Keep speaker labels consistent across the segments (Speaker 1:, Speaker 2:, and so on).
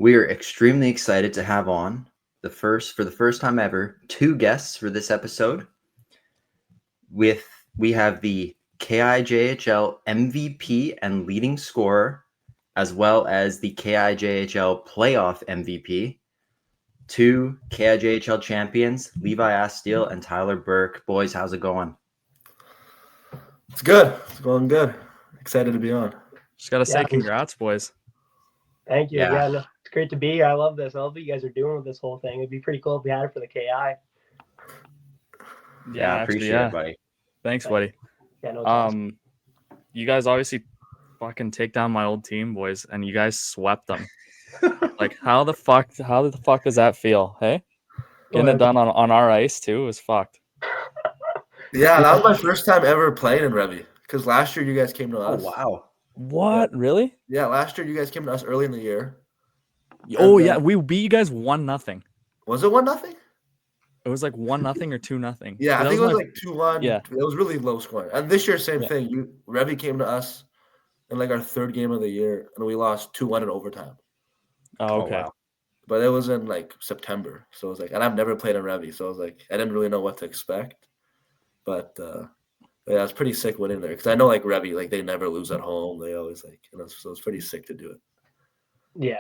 Speaker 1: We are extremely excited to have on for the first time ever, 2 guests for this episode. We have the KIJHL MVP and leading scorer, as well as the KIJHL playoff MVP. 2 KIJHL champions, Levi Astill and Tyler Burke. Boys, how's it going?
Speaker 2: It's good. It's going good. Excited to be on.
Speaker 3: Just got to say congrats, boys.
Speaker 4: Thank you. Yeah, no, it's great to be here. I love this. I love what you guys are doing with this whole thing. It'd be pretty cool if we had it for the KI.
Speaker 1: Yeah, appreciate it, buddy.
Speaker 3: Thanks, buddy.
Speaker 4: Yeah, no, awesome.
Speaker 3: You guys obviously fucking take down my old team, boys, and you guys swept them. Like, how the fuck does that feel? Hey, getting it done on our ice too was fucked.
Speaker 2: Yeah, that was my first time ever playing in Revy. Because last year you guys came to us.
Speaker 1: Oh wow!
Speaker 3: What?
Speaker 2: Yeah.
Speaker 3: Really?
Speaker 2: Yeah, last year you guys came to us early in the year.
Speaker 3: Oh yeah, we beat you guys 1-0.
Speaker 2: Was it 1-0?
Speaker 3: It was like 1-0 or 2-0.
Speaker 2: Yeah, I think it was like 2-1.
Speaker 3: Yeah,
Speaker 2: it was really low scoring. And this year, same thing. Revy came to us in like our third game of the year, and we lost 2-1 in overtime.
Speaker 3: Oh, okay.
Speaker 1: Wow.
Speaker 2: But it was in like September, so it was like, and I've never played in Revy, so I was like, I didn't really know what to expect. But yeah, it's pretty sick winning there because I know like Revy, like they never lose at home. They always like, so it's pretty sick to do it.
Speaker 4: Yeah,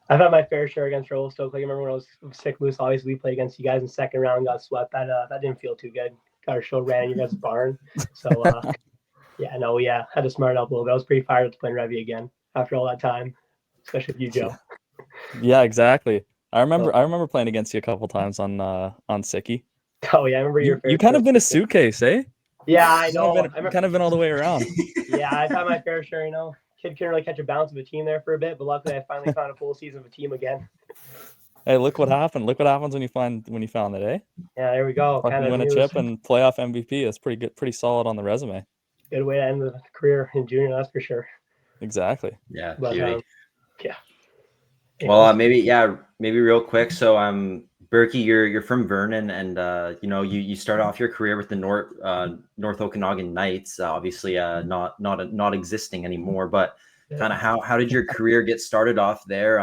Speaker 4: I've had my fair share against Revelstoke. Like I remember when I was sick loose, obviously we played against you guys in second round and got swept. That didn't feel too good. Got our show ran in your guys' barn. So had to smart up a little bit. I was pretty fired up to play in Revy again after all that time, especially with you, Joe.
Speaker 3: Yeah, exactly. I remember playing against you a couple times on Sicky.
Speaker 4: Oh yeah, I remember
Speaker 3: you kind of been a suitcase, eh?
Speaker 4: Yeah, I know.
Speaker 3: Kind of been all the way around.
Speaker 4: Yeah, I've had my fair share. Kid couldn't really catch a bounce of a team there for a bit, but luckily I finally found a full season of a team again.
Speaker 3: Hey, look what happened! Look what happens when you found it, eh?
Speaker 4: Yeah, there we go.
Speaker 3: Kind of win a chip and playoff MVP. That's pretty good, pretty solid on the resume.
Speaker 4: Good way to end the career in junior, that's for sure.
Speaker 3: Exactly.
Speaker 1: Yeah.
Speaker 4: But,
Speaker 1: yeah. Well, maybe real quick. So, Burke, you're from Vernon, and you start off your career with the North Okanagan Knights. Obviously, not existing anymore. But kind of how did your career get started off there?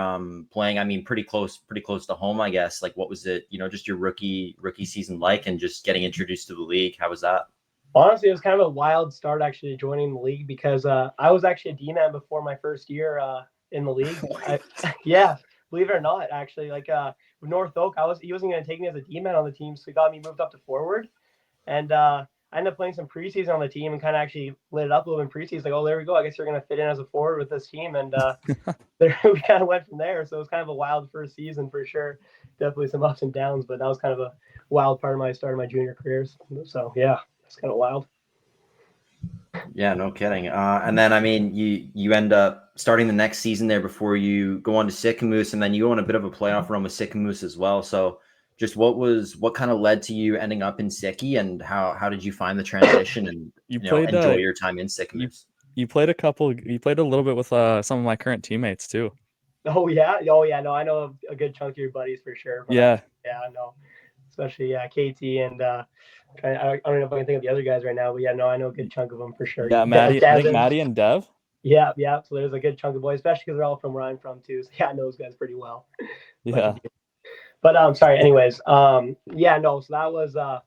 Speaker 1: Playing, I mean, pretty close to home, I guess. Like, what was it? Just your rookie season like, and just getting introduced to the league. How was that?
Speaker 4: Honestly, it was kind of a wild start actually joining the league because I was actually a D-man before my first year in the league. Believe it or not, actually, like with North Oak, he wasn't going to take me as a D-man on the team, so he got me moved up to forward, and I ended up playing some preseason on the team and kind of actually lit it up a little bit in preseason. Like, oh, there we go. I guess you're going to fit in as a forward with this team, and we kind of went from there. So it was kind of a wild first season for sure. Definitely some ups and downs, but that was kind of a wild part of my start of my junior careers. So yeah, it's kind of wild.
Speaker 1: Yeah, no kidding. And then, I mean, you end up starting the next season there before you go on to Sycamoose, and then you go on a bit of a playoff run with Sycamoose as well. So just what kind of led to you ending up in Sicky, and how did you find the transition and enjoy your time in Sycamoose?
Speaker 3: You played a little bit with some of my current teammates too.
Speaker 4: Oh yeah. No, I know a good chunk of your buddies for sure.
Speaker 3: Yeah.
Speaker 4: No, especially KT and I don't know if I can think of the other guys right now, but I know a good chunk of them for sure.
Speaker 3: Yeah, Maddie, I think Maddie and Dev.
Speaker 4: Yeah. So there's a good chunk of boys, especially because they're all from where I'm from too. So I know those guys pretty well.
Speaker 3: Yeah.
Speaker 4: But sorry. Anyways, so that was it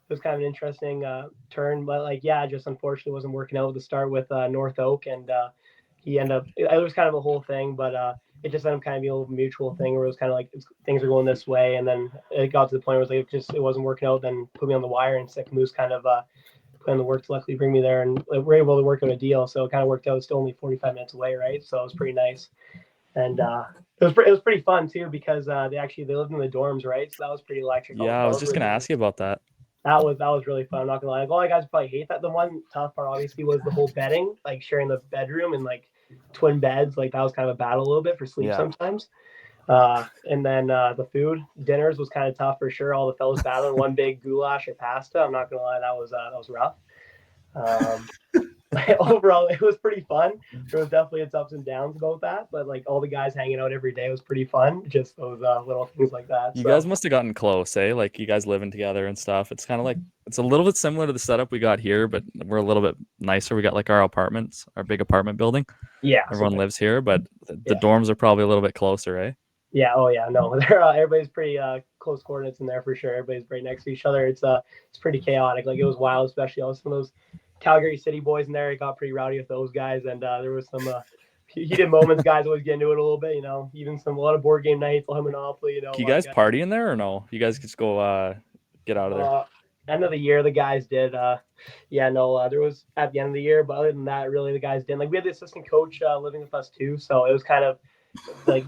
Speaker 4: was kind of an interesting turn, but just unfortunately wasn't working out to start with North Oak, and he ended up. It was kind of a whole thing, but it just ended up kind of being a little mutual thing where it was kind of like things are going this way, and then it got to the point where it was like it wasn't working out. Then put me on the wire, and Sycamoose kind of put in the work to luckily bring me there, and we were able to work out a deal. So it kind of worked out. It's still only 45 minutes away, right? So it was pretty nice, and it was pretty fun too because they lived in the dorms, right? So that was pretty electric.
Speaker 3: Yeah, I was just gonna ask you about that.
Speaker 4: That was really fun. I'm not gonna lie. Like, all you guys probably hate that. The one tough part obviously was the whole bedding, like sharing the bedroom and like twin beds. Like that was kind of a battle a little bit for sleep sometimes. And then the food dinners was kind of tough for sure. All the fellas battling one big goulash or pasta. I'm not gonna lie, that was rough. overall, it was pretty fun. There was definitely its ups and downs about that, but like all the guys hanging out every day was pretty fun. Just those little things like that.
Speaker 3: You
Speaker 4: So.
Speaker 3: guys must have gotten close, eh? Like you guys living together and stuff. It's kind of like it's a little bit similar to the setup we got here, but we're a little bit nicer. We got like our apartments, our big apartment building.
Speaker 4: Yeah,
Speaker 3: Everyone lives here, but the
Speaker 4: Yeah.
Speaker 3: dorms are probably a little bit closer, eh?
Speaker 4: Yeah. Oh yeah. No, they're everybody's pretty close coordinates in there for sure. Everybody's right next to each other. It's pretty chaotic. Like it was wild, especially all some of those Calgary City boys in there. It got pretty rowdy with those guys, and there was some heated moments. Guys always get into it a little bit, you know. Even a lot of board game nights, a lot of Monopoly, you know.
Speaker 3: You guys party in there or no? You guys just go get out of there.
Speaker 4: End of the year, the guys did. There was at the end of the year, but other than that, really, the guys didn't. Like we had the assistant coach living with us too, so it was kind of like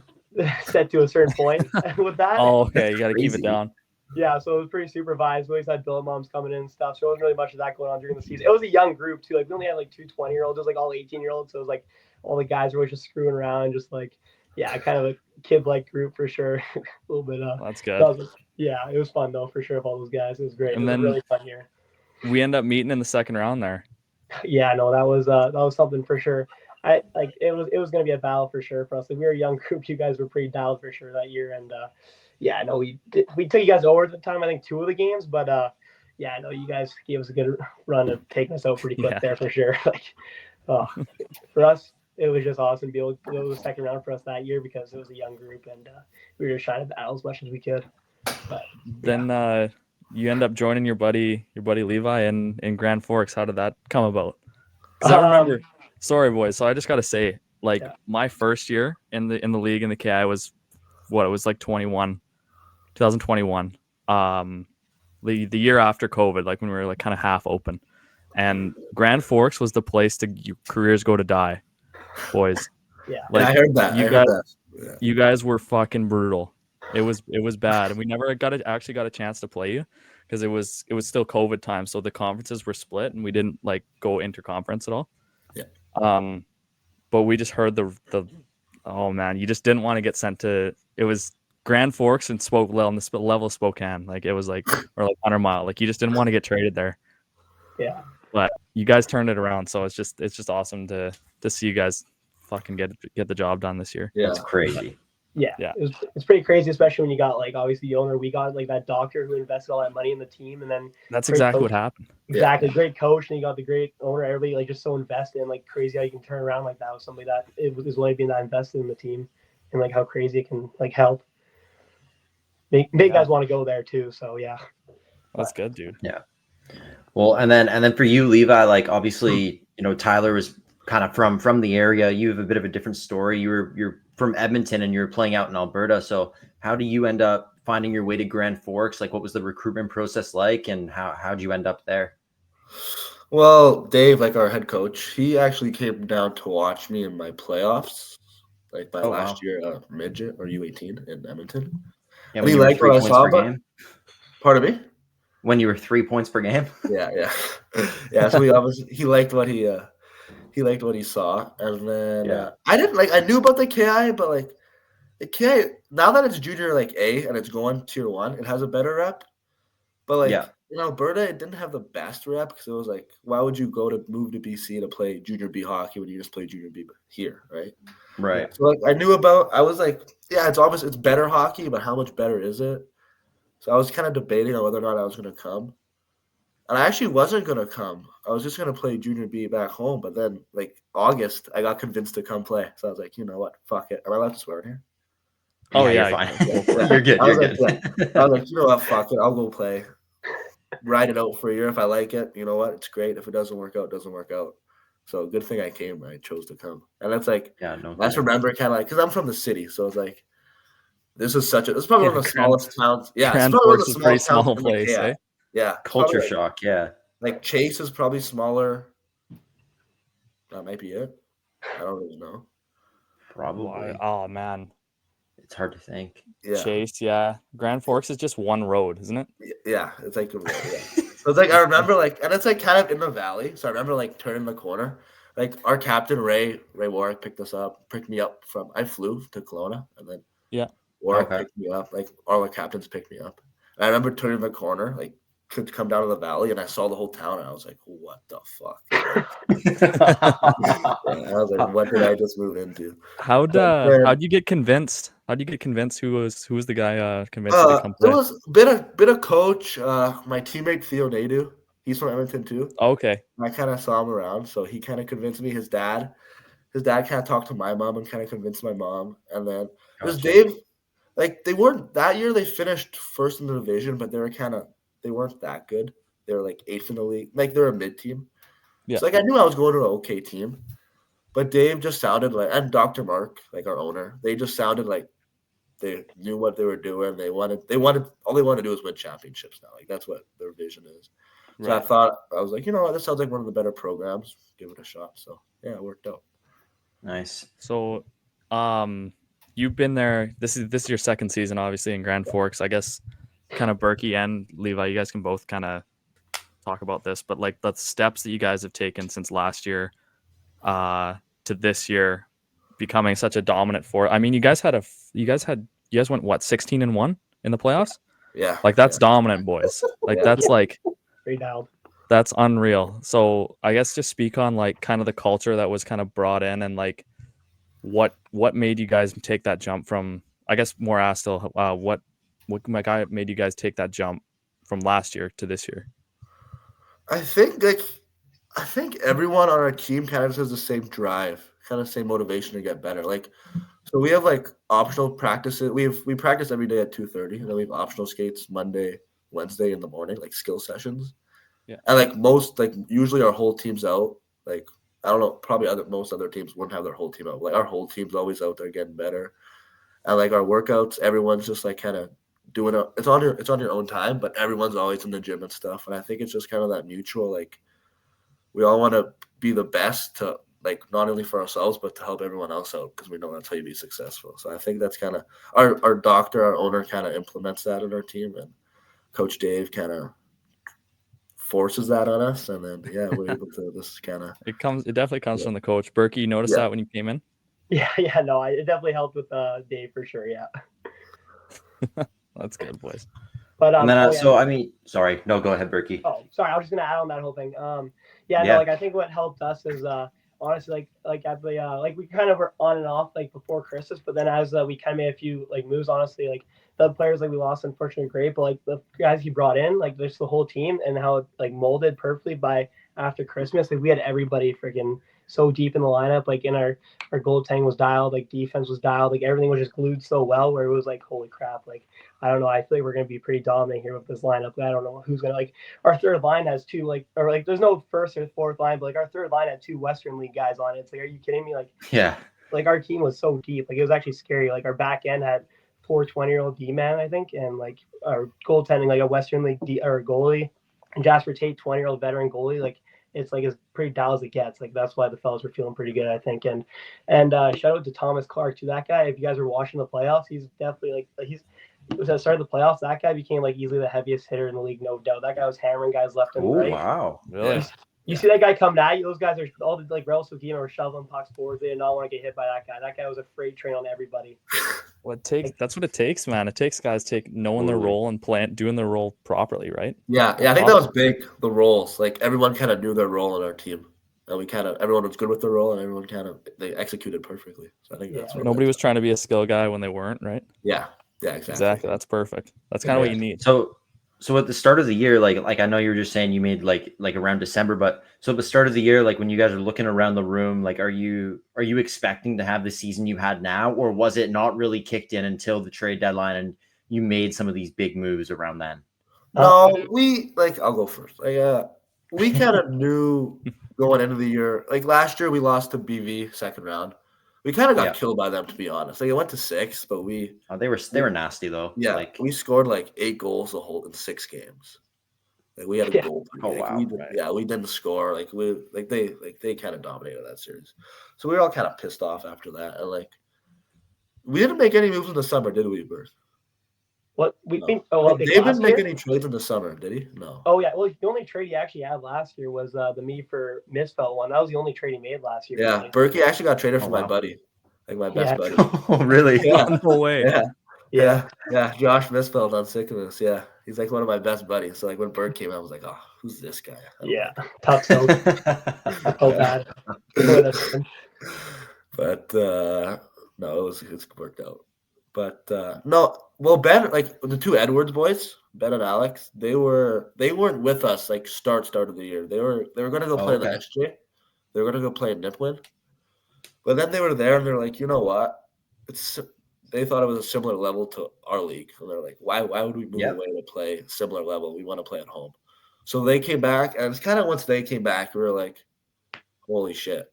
Speaker 4: set to a certain point with that.
Speaker 3: Oh, okay. You got to keep it
Speaker 1: Crazy.
Speaker 3: down.
Speaker 4: Yeah, so it was pretty supervised. We always had billet moms coming in and stuff, so it wasn't really much of that going on during the season. It was a young group too. Like we only had like 2 20-year-olds. It was like all 18-year-olds. So it was like all the guys were always just screwing around, just like kind of a kid-like group for sure. A little bit.
Speaker 3: That's good.
Speaker 4: It was fun though for sure. With all those guys, it was great.
Speaker 3: And
Speaker 4: it was
Speaker 3: then-
Speaker 4: a really fun year.
Speaker 3: We end up meeting in the second round there.
Speaker 4: Yeah, no, that was something for sure. It was going to be a battle for sure for us. Like, we were a young group. You guys were pretty dialed for sure that year, and we took you guys over at the time. I think 2 of the games, but you guys gave us a good run of taking us out pretty quick there for sure. For us, it was just awesome to be able to go to the second round for us that year because it was a young group and we were just trying to battle as much as we could. But
Speaker 3: Then you end up joining your buddy Levi in Grand Forks. How did that come about? 'Cause I remember. Sorry, boys. So I just got to say, my first year in the league in the KI was it was like 2021. The year after COVID, like when we were like kind of half open, and Grand Forks was the place your careers go to die, boys.
Speaker 4: Yeah,
Speaker 3: Like,
Speaker 2: I heard that.
Speaker 3: You guys were fucking brutal. It was bad, and we never actually got a chance to play you because it was still COVID time, so the conferences were split, and we didn't like go interconference at all.
Speaker 2: Yeah.
Speaker 3: But we just heard the oh man, you just didn't want to get sent to. It was Grand Forks and on the level of Spokane, like it was like or like 100 Mile, like you just didn't want to get traded there.
Speaker 4: Yeah.
Speaker 3: But you guys turned it around, so it's just awesome to see you guys fucking get the job done this year.
Speaker 2: Yeah.
Speaker 1: That's crazy.
Speaker 4: Yeah.
Speaker 3: Yeah.
Speaker 4: It's pretty crazy, especially when you got like obviously the owner. We got like that doctor who invested all that money in the team, and then
Speaker 3: That's
Speaker 4: great
Speaker 3: exactly
Speaker 4: coach.
Speaker 3: what happened.
Speaker 4: Exactly, great coach, and you got the great owner. Everybody like just so invested, and like crazy how you can turn around like that with somebody that is only being that invested in the team, and like how crazy it can like help. Make guys want to go there too. So yeah,
Speaker 3: That's good, dude.
Speaker 1: Yeah. Well, and then for you, Levi, like obviously, Tyler was kind of from the area. You have a bit of a different story. You're from Edmonton and you're playing out in Alberta. So how do you end up finding your way to Grand Forks? Like, what was the recruitment process like, and how'd you end up there?
Speaker 2: Well, Dave, like our head coach, he actually came down to watch me in my playoffs, like my last year midget or U18 in Edmonton.
Speaker 1: Yeah,
Speaker 2: And he liked what I saw. Pardon me?
Speaker 1: When you were 3 points per game?
Speaker 2: Yeah. So he liked what he saw, and then I knew about the KI, but like the KI now that it's junior like A and it's going tier 1, it has a better rep. But like in Alberta, it didn't have the best rep because it was like, why would you move to BC to play junior B hockey when you just play junior B here, right?
Speaker 1: Right.
Speaker 2: So like I was like, it's better hockey, but how much better is it? So I was kind of debating on whether or not I was going to come. And I actually wasn't going to come. I was just going to play junior B back home. But then, like, August, I got convinced to come play. So I was like, you know what? Fuck it. Am I allowed to swear in here?
Speaker 3: Oh,
Speaker 1: yeah. You're fine. You're good. You're good.
Speaker 2: I was like, you know what? Fuck it. I'll go play. Ride it out for a year. If I like it, you know what? It's great. If it doesn't work out, it doesn't work out. So good thing I came. I chose to come. And that's like, I just remember kind of like, because I'm from the city. So it's like, this is probably one of the smallest towns. Yeah,
Speaker 3: Grand Forks is a pretty small place, eh?
Speaker 2: Yeah.
Speaker 1: Culture shock, yeah.
Speaker 2: Like Chase is probably smaller. That might be it. I don't really know.
Speaker 1: Probably.
Speaker 3: Oh man.
Speaker 1: It's hard to think.
Speaker 2: Yeah.
Speaker 3: Chase, yeah. Grand Forks is just one road, isn't it?
Speaker 2: Yeah, it's like a road, yeah. So it's like I remember like, and it's like kind of in the valley. So I remember like turning the corner. Like our captain Ray Warwick picked me up from I flew to Kelowna and then Warwick picked me up, like all the captains picked me up. And I remember turning the corner, like could come down to the valley, and I saw the whole town, and I was like, what the fuck? I was like, what did I just move into?
Speaker 3: How'd you get convinced? How'd you get convinced who was the guy convinced you to come
Speaker 2: It
Speaker 3: play?
Speaker 2: was been a coach. My teammate Theo Nadu, he's from Edmonton too.
Speaker 3: Okay.
Speaker 2: I kind of saw him around, so he kind of convinced me. His dad kind of talked to my mom and kind of convinced my mom. And then it was Dave. Like, they weren't that year. They finished first in the division, but they weren't that good. They were like 8th in the league. Like, they're a mid team.
Speaker 3: Yeah.
Speaker 2: So like I knew I was going to an okay team, but Dave just sounded like, and Dr. Mark, like our owner, they just sounded like they knew what they were doing. All they wanted to do is win championships now. Like, that's what their vision is. So
Speaker 3: Right.
Speaker 2: I was like, you know what, this sounds like one of the better programs. Give it a shot. So yeah, it worked out.
Speaker 1: Nice.
Speaker 3: So, you've been there. This is your second season, obviously, in Grand Forks. I guess, kind of Burke and Levi, you guys can both kind of talk about this, but like the steps that you guys have taken since last year, to this year, becoming such a dominant force. I mean, you guys went what, 16-1 in the playoffs?
Speaker 2: Yeah,
Speaker 3: Like, that's dominant, boys. Like, that's like.
Speaker 4: Pretty dialed.
Speaker 3: That's unreal. So I guess just speak on like kind of the culture that was kind of brought in, and like what made you guys take that jump from, I guess, more Astill, what made you guys take that jump from last year to this year?
Speaker 2: I think everyone on our team kind of has the same drive, kind of same motivation to get better. Like, so we have like optional practices. We practice every day at 2:30, and then we have optional skates Monday, Wednesday in the morning, like skill sessions.
Speaker 3: Yeah.
Speaker 2: And usually our whole team's out. Like, I don't know, probably most other teams wouldn't have their whole team out. Like, our whole team's always out there getting better. And like our workouts, everyone's just like kind of doing it. It's on your own time, but everyone's always in the gym and stuff. And I think it's just kind of that mutual, like, we all want to be the best to, like, not only for ourselves, but to help everyone else out, because we know that's how you be successful. So I think that's kind of our owner kind of implements that in our team, and Coach Dave kind of forces that on us, and then we're able to just kind of.
Speaker 3: It definitely comes from the coach. Burke, you noticed that when you came in?
Speaker 4: Yeah, no, it definitely helped with Dave for sure. Yeah.
Speaker 3: That's good, boys.
Speaker 4: But
Speaker 1: and then so I mean, sorry, no, go ahead, Burke.
Speaker 4: Oh, sorry, I was just gonna add on that whole thing. No, like I think what helped us is honestly like at the like we kind of were on and off like before Christmas, but then as we kind of made a few like moves, honestly, like the players like we lost, unfortunately, great, but like the guys he brought in, like just the whole team and how it like molded perfectly by after Christmas. Like, we had everybody freaking so deep in the lineup. Like, in our goaltending was dialed, like defense was dialed, like everything was just glued so well, where it was like, holy crap. Like, I don't know, I feel like we're gonna be pretty dominant here with this lineup. I don't know who's gonna, like, our third line has two, like, or like there's no first or fourth line, but like our third line had two Western League guys on it. It's like, are you kidding me? Like,
Speaker 1: yeah,
Speaker 4: like our team was so deep, like it was actually scary. Like, our back end had 4 20-year-old D-man, I think, and like our goaltending, like a Western League goalie, and Jasper Tate, 20-year-old veteran goalie. Like, it's like as pretty dialed as it gets. Like, that's why the fellas were feeling pretty good, I think. And shout out to Thomas Clark too. That guy, if you guys are watching the playoffs, he's definitely like he's at the start of the playoffs. That guy became like easily the heaviest hitter in the league, no doubt. That guy was hammering guys left and right.
Speaker 1: Wow,
Speaker 3: really?
Speaker 4: You see that guy come at you, those guys are all the like Revelstoke team were shoveling pucks forward. They did not want to get hit by that guy. That guy was a freight train on everybody.
Speaker 3: That's what it takes, man. It takes guys knowing their role and doing their role properly, right?
Speaker 2: Yeah, I think that was big, the roles. Like, everyone kind of knew their role in our team. And everyone was good with their role, and everyone they executed perfectly. So I think that's what
Speaker 3: nobody was trying to be a skill guy when they weren't, right?
Speaker 2: Yeah, exactly.
Speaker 3: That's perfect. That's kind of what you need.
Speaker 1: So at the start of the year, like I know you were just saying you made like around December, but so at the start of the year, like when you guys are looking around the room, like are you expecting to have the season you had now, or was it not really kicked in until the trade deadline and you made some of these big moves around then?
Speaker 2: No, I'll go first. We kind of knew going into the year. Like, last year we lost to BV second round. We kind of got killed by them, to be honest. Like, it went to 6, but
Speaker 1: they were nasty though.
Speaker 2: Yeah,
Speaker 1: like,
Speaker 2: we scored like 8 goals in 6 games. Like, we had a goal.
Speaker 1: Oh, wow.
Speaker 2: We didn't score. They kind of dominated that series. So we were all kind of pissed off after that. And like, we didn't make any moves in the summer, did we, Burke?
Speaker 4: What we
Speaker 2: No.
Speaker 4: think? Oh, well,
Speaker 2: Dave didn't make any trades in the summer, did he? No.
Speaker 4: Oh yeah, well, the only trade he actually had last year was the me for Misfell one. That was the only trade he made last year.
Speaker 2: Yeah, Burke actually got traded for my buddy, like my best buddy.
Speaker 1: Oh, really?
Speaker 3: Yeah. No way.
Speaker 2: Yeah. Josh Misfeld on sickness. Yeah, He's like one of my best buddies. So like when Burke came out, I was like, oh, who's this guy? I don't
Speaker 4: Yeah,
Speaker 2: like
Speaker 4: tough so. I felt bad.
Speaker 2: But no, it's worked out. But no, well, Ben, like the two Edwards boys, Ben and Alex, they weren't with us like start of the year. They were gonna go play in the SJ. They were gonna go play in Nipwin. But then they were there and they're like, you know what? They thought it was a similar level to our league. And they're like, why would we move away to play a similar level? We want to play at home. So they came back, and it's kind of once they came back, we were like, holy shit,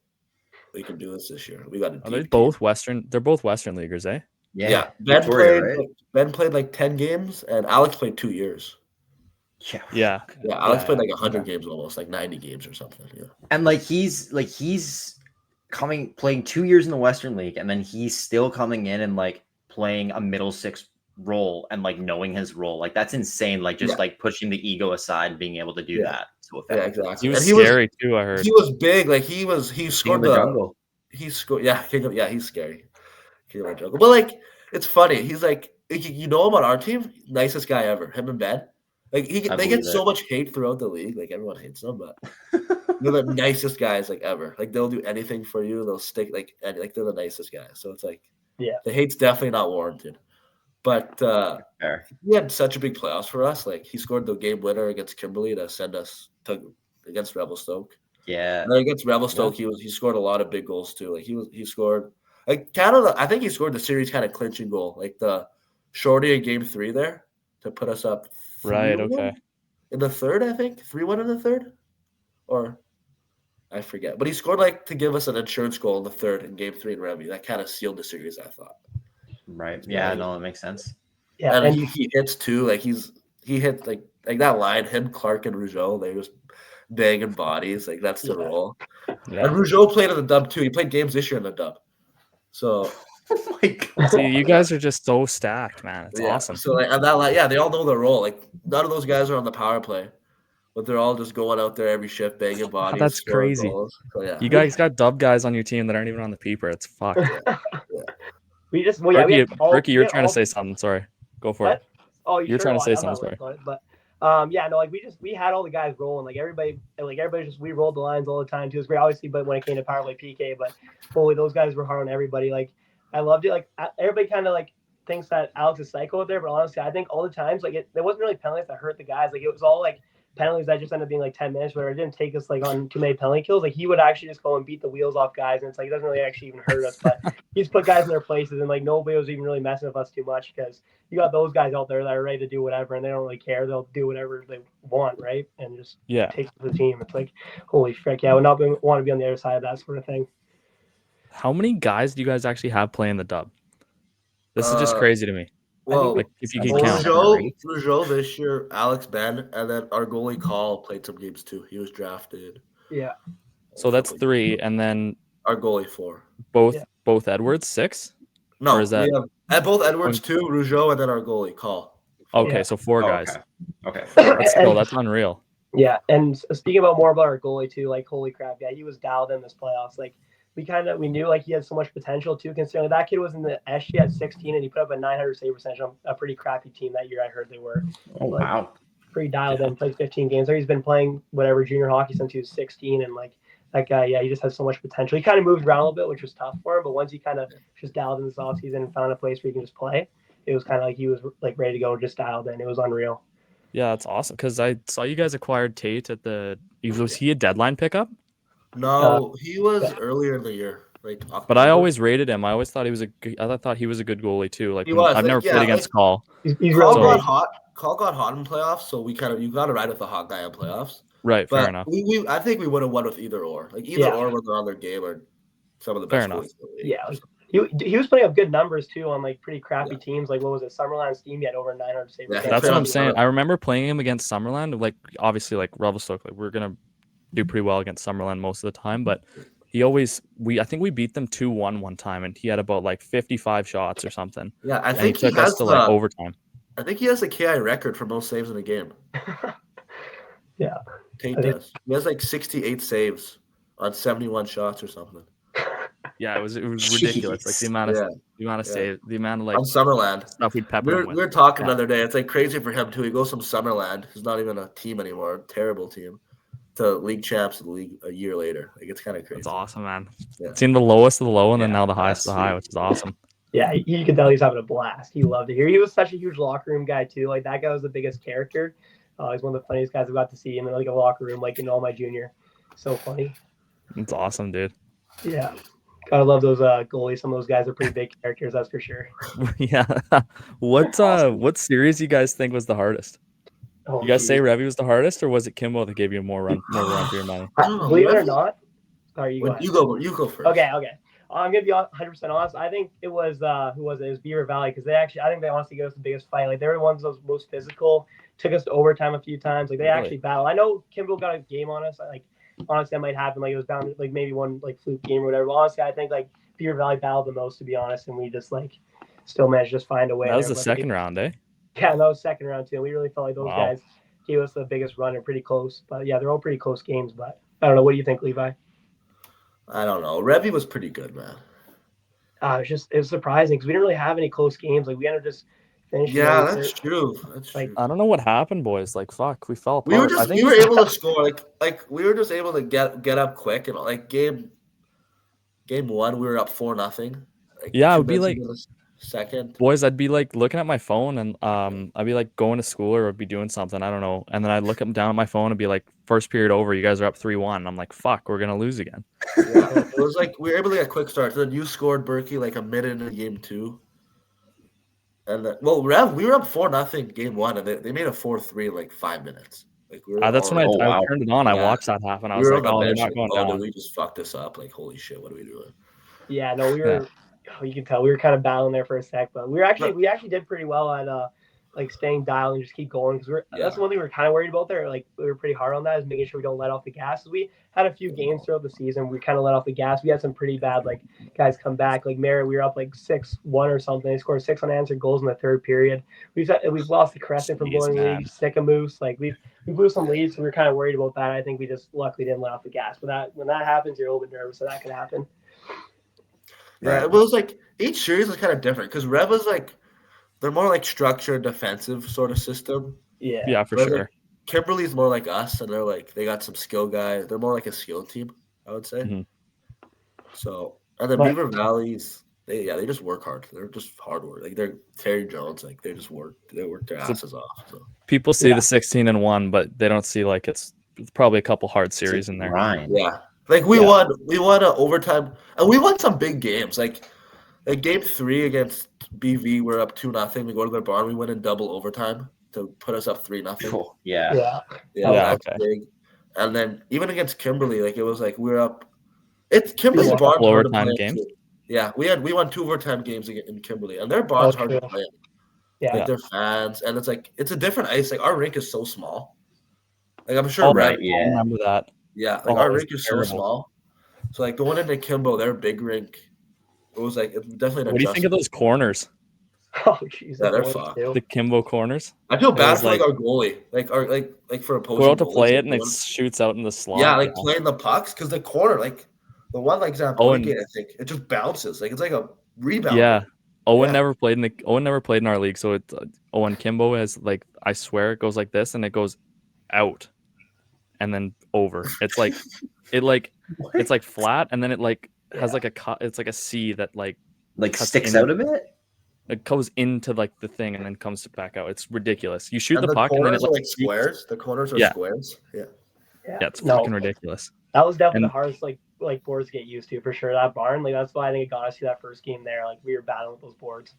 Speaker 2: we can do this year. We got a deep
Speaker 3: Are they
Speaker 2: team.
Speaker 3: both Western? They're both Western leaguers, eh?
Speaker 2: Yeah.
Speaker 1: Victoria,
Speaker 2: Ben played like 10 games, and Alex played 2 years.
Speaker 3: Yeah.
Speaker 2: Yeah, Alex played like 100 games almost, like 90 games or something. Yeah.
Speaker 1: And he's playing 2 years in the Western League, and then he's still coming in and like playing a middle six role and like knowing his role. Like that's insane. Like just like pushing the ego aside and being able to do that. So
Speaker 2: yeah, exactly.
Speaker 3: He was scary too, I heard.
Speaker 2: He was big. Like he scored the
Speaker 1: jungle.
Speaker 2: He scored. Yeah, he's scary. King of the jungle. But like it's funny. He's like, you know him on our team, nicest guy ever. Him and Ben. Like they get so much hate throughout the league. Like everyone hates them, but they're the nicest guys like ever. Like they'll do anything for you. They'll stick and like they're the nicest guys. So it's like the hate's definitely not warranted. But he had such a big playoffs for us. Like he scored the game winner against Kimberley to send us against Revelstoke.
Speaker 1: Yeah.
Speaker 2: And then against Revelstoke, he scored a lot of big goals too. Like he scored like Canada. I think he scored the series kind of clinching goal, like the shorty in game 3 there to put us up.
Speaker 3: Right. Okay.
Speaker 2: In the third, I think 3-1 in the third, or I forget. But he scored like to give us an insurance goal in the third in game 3 in Remy. That kind of sealed the series, I thought.
Speaker 1: Right. Yeah. No, that makes sense.
Speaker 2: Yeah, and he hits too. Like he hits like that line. Him, Clark, and Rougeau. They just banging bodies. Like that's the role. Yeah. And Rougeau played in the dub too. He played games this year in the dub. So.
Speaker 1: Oh my God.
Speaker 3: See, you guys are just so stacked, man. It's awesome.
Speaker 2: So like, and that they all know their role. Like none of those guys are on the power play, but they're all just going out there every shift, banging bodies.
Speaker 3: That's crazy. So, you guys got dub guys on your team that aren't even on the peeper. It's fucked.
Speaker 4: We just
Speaker 3: Ricky, you're trying to say something. Sorry, go for it.
Speaker 4: Oh,
Speaker 3: you're trying to say something. Sorry.
Speaker 4: But we had all the guys rolling. Like everybody just we rolled the lines all the time too. It was great, obviously. But when it came to power play PK, but holy, those guys were hard on everybody. Like. I loved it. Like everybody kind of like thinks that Alex is psycho out there, but honestly, I think all the times like there wasn't really penalties that hurt the guys. Like it was all like penalties that just ended up being like 10 minutes where it didn't take us like on too many penalty kills. Like he would actually just go and beat the wheels off guys, and it's like it doesn't really actually even hurt us. But he's put guys in their places, and like nobody was even really messing with us too much because you got those guys out there that are ready to do whatever, and they don't really care. They'll do whatever they want, right? And just take the team. It's like holy frick, I would not want to be on the other side of that sort of thing.
Speaker 3: How many guys do you guys actually have playing the dub? This is just crazy to me.
Speaker 2: Well,
Speaker 3: like if you can count.
Speaker 2: Rougeau this year, Alex Ben, and then our goalie KIJHL played some games too. He was drafted.
Speaker 4: Yeah.
Speaker 3: So that's 3, and then
Speaker 2: our goalie 4.
Speaker 3: Both Edwards 6.
Speaker 2: No,
Speaker 3: or is that
Speaker 2: both Edwards 2, Rougeau, and then our goalie KIJHL.
Speaker 3: Okay, so 4 guys.
Speaker 1: Okay.
Speaker 3: That's unreal.
Speaker 4: Yeah, and speaking about our goalie too, like holy crap, he was dialed in this playoffs. Like we knew like he had so much potential too, considering that kid was in the SG at 16 and he put up a 900 save percentage on a pretty crappy team that year. I heard they were.
Speaker 1: Oh wow.
Speaker 4: Pretty dialed in, played 15 games. Or he's been playing whatever junior hockey since he was 16, and like that guy, he just has so much potential. He kind of moved around a little bit, which was tough for him, but once he kind of just dialed in this offseason and found a place where he can just play, it was kind of like he was like ready to go, just dialed in. It was unreal.
Speaker 3: Yeah, that's awesome because I saw you guys acquired Tate at was he a deadline pickup?
Speaker 2: No, he was earlier in the year. Like
Speaker 3: but I always rated him. I always thought he was a good goalie too. Like I've never played against KIJHL.
Speaker 2: KIJHL got hot. KIJHL got hot in playoffs, so you got to ride with the hot guy in playoffs.
Speaker 3: Right,
Speaker 2: but
Speaker 3: fair enough.
Speaker 2: I think we would have won with either or. Like either or when they're on their game or some of the best.
Speaker 3: Fair enough.
Speaker 4: Yeah, he was putting up good numbers too on like pretty crappy teams. Like what was it, Summerland Steam? He had over 900 save.
Speaker 3: Yeah, that's what I'm saying. I remember playing him against Summerland. Like obviously, like Revelstoke, like we're gonna do pretty well against Summerland most of the time, but. I think we beat them 2-1 one time, and he had about like 55 shots or something.
Speaker 2: Yeah, I think
Speaker 3: he took us to like overtime.
Speaker 2: I think he has a KI record for most saves in a game.
Speaker 4: Yeah,
Speaker 2: Tate does. He has like 68 saves on 71 shots or something.
Speaker 3: Yeah, it was ridiculous. Like the amount of the amount of like
Speaker 2: on Summerland
Speaker 3: stuff we'd pepper him with.
Speaker 2: We were talking the other day. It's like crazy for him too. He goes from Summerland, who's not even a team anymore, a terrible team, to league champs of the league a year later. Like it's kind of crazy.
Speaker 3: That's awesome, man.
Speaker 2: Yeah.
Speaker 3: Seen the lowest of the low and then now the highest of the high, which is awesome.
Speaker 4: Yeah, you can tell he's having a blast. He loved it here. He was such a huge locker room guy too. Like that guy was the biggest character. He's one of the funniest guys I got to see him in like a locker room, like in all my junior. So funny.
Speaker 3: It's awesome, dude.
Speaker 4: Yeah. Gotta love those goalies. Some of those guys are pretty big characters, that's for sure.
Speaker 3: Yeah. What series you guys think was the hardest? You guys say Revy was the hardest, or was it Kimbo that gave you more run for your money?
Speaker 4: Believe it or not. Sorry, you go.
Speaker 2: You go first.
Speaker 4: Okay. I'm gonna be 100% honest. I think it was who was it? It was Beaver Valley, because I think they honestly gave us the biggest fight. Like they were the ones that was most physical. Took us to overtime a few times. Like they actually battled. I know Kimbo got a game on us. Like honestly, that might happen. Like it was bound like maybe one like fluke game or whatever. But honestly, I think like Beaver Valley battled the most, to be honest, and we just like still managed to just find a way.
Speaker 3: That was the second round, eh?
Speaker 4: Yeah, that was second round too. And we really felt like those guys gave us the biggest run and pretty close. But yeah, they're all pretty close games. But I don't know. What do you think, Levi?
Speaker 2: I don't know. Revy was pretty good, man.
Speaker 4: It was surprising because we didn't really have any close games. Like we ended up just finishing.
Speaker 2: Yeah, that's true.
Speaker 3: I don't know what happened, boys. Like we fell apart.
Speaker 2: We were able to score. Like we were just able to get up quick, and like game one we were up 4-0.
Speaker 3: Yeah, it would be like
Speaker 2: second.
Speaker 3: Boys, I'd be like looking at my phone and I'd be like going to school or I'd be doing something, I don't know, and then I'd look down at my phone and be like, first period over, you guys are up 3-1. I'm like, fuck, we're gonna lose again.
Speaker 2: Yeah, it was like we were able to get quick starts. Then you scored, Burke, like a minute into game 2. And Rev, we were up 4-0 game 1, and they made a 4-3 in like 5 minutes. Like
Speaker 3: that's when I turned it on. I watched that half, and I was like, "Oh, they're not going down."
Speaker 2: We just fucked this up. Like, holy shit, what are we doing?
Speaker 4: Yeah, no, we were. Yeah. You can tell we were kind of battling there for a sec, but we actually did pretty well at like staying dialed and just keep going, because that's the one thing we were kind of worried about there. Like we were pretty hard on that, is making sure we don't let off the gas. We had a few games throughout the season we kind of let off the gas. We had some pretty bad like guys come back. Like Merritt, we were up like 6-1 or something. They scored 6 unanswered goals in the third period. We've lost the Crescent from blowing leads. Sickamoose, like we blew some leads, so we were kind of worried about that. I think we just luckily didn't let off the gas. But when that happens, you're a little bit nervous that could happen.
Speaker 2: Yeah, it was like each series was kind of different, because Rev was like, they're more like structured defensive sort of system.
Speaker 3: Yeah, for sure.
Speaker 2: Like, Kimberly's more like us, and they got some skill guys. They're more like a skill team, I would say.
Speaker 3: Mm-hmm.
Speaker 2: So, and then Beaver Valley's, they just work hard. They're just hard work. Like they're Terry Jones, like they work their asses off. So
Speaker 3: people see the 16-1, but they don't see like it's probably a couple hard series in there.
Speaker 1: Ryan.
Speaker 2: Yeah. Like we won an overtime, and we won some big games. Like game 3 against BV, we're up 2-0. We go to their barn, we win in double overtime to put us up 3-0.
Speaker 1: Cool.
Speaker 2: Yeah, that's big. And then even against Kimberly, like it was like we were up. It's Kimberly's barn
Speaker 3: overtime games.
Speaker 2: Yeah, we won 2 overtime games in Kimberly, and their barn's hard to play.
Speaker 4: Yeah,
Speaker 2: like their fans, and it's a different ice. Like our rink is so small. Like I'm sure.
Speaker 3: I remember that.
Speaker 2: Yeah, like our rink is so small. So like going into Kimbo, their big rink, it was like definitely.
Speaker 3: What do you think of those corners?
Speaker 4: Oh jeez,
Speaker 2: yeah, they're fucked.
Speaker 3: The Kimbo corners.
Speaker 2: I feel bad for like our goalie, like for opposing.
Speaker 3: Go out to play it and it shoots out in the slot.
Speaker 2: Yeah, like playing the pucks, because the corner, like the one like Zamponi, I think it just bounces, like it's like a rebound.
Speaker 3: Yeah, Owen never played in our league, so it's Owen Kimbo has like, I swear it goes like this and it goes out and then over. It's like it's like flat, and then it like has like it's like a C that like
Speaker 1: sticks out a bit.
Speaker 3: It goes into like the thing and then comes back out. It's ridiculous. You shoot the puck and then it
Speaker 2: like squares. The corners are squares. Yeah,
Speaker 3: it's fucking ridiculous.
Speaker 4: That was definitely the hardest like boards to get used to, for sure. That barn, like that's why I think it got us to that first game there. Like we were battling with those boards.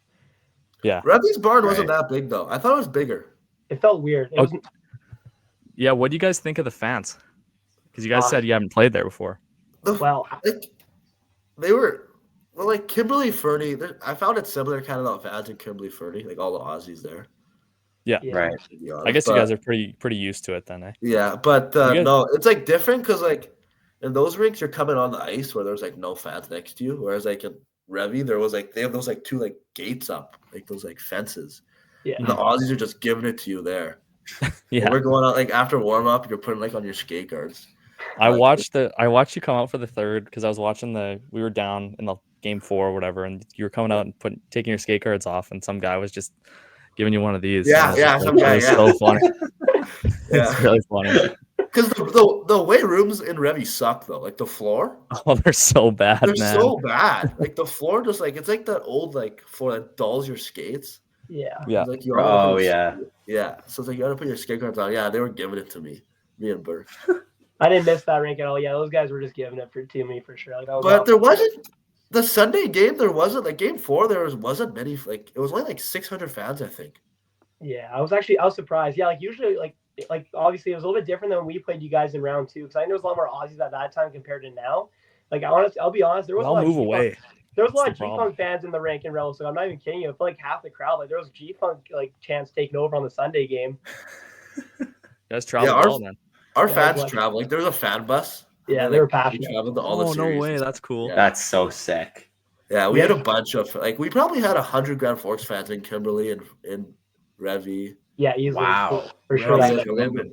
Speaker 3: Yeah,
Speaker 2: Revy's barn wasn't that big though. I thought it was bigger.
Speaker 4: It felt weird. It wasn't...
Speaker 3: Yeah, what do you guys think of the fans? Because you guys said you haven't played there before.
Speaker 4: Well,
Speaker 2: they were. Well, like Kimberly Fernie, I found it similar kind of the fans in Kimberly Fernie, like all the Aussies there.
Speaker 3: Yeah,
Speaker 1: right.
Speaker 3: I guess you guys are pretty used to it then, eh?
Speaker 2: Yeah, but no, it's like different, because like in those rinks you're coming on the ice where there's like no fans next to you, whereas like in Revy there was like they have those like 2 like gates up, like those like fences.
Speaker 4: Yeah,
Speaker 2: and the Aussies are just giving it to you there.
Speaker 3: Yeah,
Speaker 2: and we're going out like after warm up, you're putting like on your skate guards.
Speaker 3: I watched you come out for the third because I was watching we were down in the game 4 or whatever, and you were coming out and taking your skate guards off, and some guy was just giving you one of these.
Speaker 2: Yeah, some guy.
Speaker 3: It was so funny.
Speaker 2: Yeah.
Speaker 3: It's really funny.
Speaker 2: Because the weight rooms in Revy suck though. Like the floor.
Speaker 3: Oh, they're so bad,
Speaker 2: They're
Speaker 3: man.
Speaker 2: so bad. Like the floor, just like it's like that old like floor that dulls your skates.
Speaker 4: Yeah.
Speaker 3: Yeah.
Speaker 2: Like
Speaker 1: yeah.
Speaker 2: Yeah. So it's like you gotta put your skate guards on. Yeah, they were giving it to me and Burke.
Speaker 4: I didn't miss that rink at all. Yeah, those guys were just giving it to me for sure. Like, that was
Speaker 2: But
Speaker 4: awesome.
Speaker 2: there wasn't the Sunday game. There wasn't like game 4. Wasn't many. Like it was only like 600 fans, I think.
Speaker 4: Yeah, I was surprised. Yeah, like usually like obviously it was a little bit different than when we played you guys in round 2 because I know there was a lot more Aussies at that time compared to now. Like I'll be honest, there was a lot
Speaker 3: move away.
Speaker 4: There was a lot of
Speaker 3: That's the
Speaker 4: G-Funk fans in the rink in Revelstoke. I'm not even kidding you. I feel like half the crowd, like there was G-Funk like chants taking over on the Sunday game.
Speaker 3: You guys traveled well, man.
Speaker 2: Our
Speaker 4: Yeah,
Speaker 2: fans
Speaker 4: like-
Speaker 2: traveled. Like there was a fan bus.
Speaker 4: Yeah,
Speaker 2: and,
Speaker 4: they were
Speaker 2: like,
Speaker 4: passionate.
Speaker 2: We traveled to all the
Speaker 3: Oh, no
Speaker 2: series
Speaker 3: way.
Speaker 2: and stuff.
Speaker 3: That's cool.
Speaker 2: Yeah.
Speaker 1: That's so sick.
Speaker 2: Yeah, we had a bunch of like we probably had 100 Grand Forks fans in Kimberley and in Revy.
Speaker 4: Yeah, easily.
Speaker 1: Wow.
Speaker 4: For sure.
Speaker 2: Yeah.
Speaker 3: Like,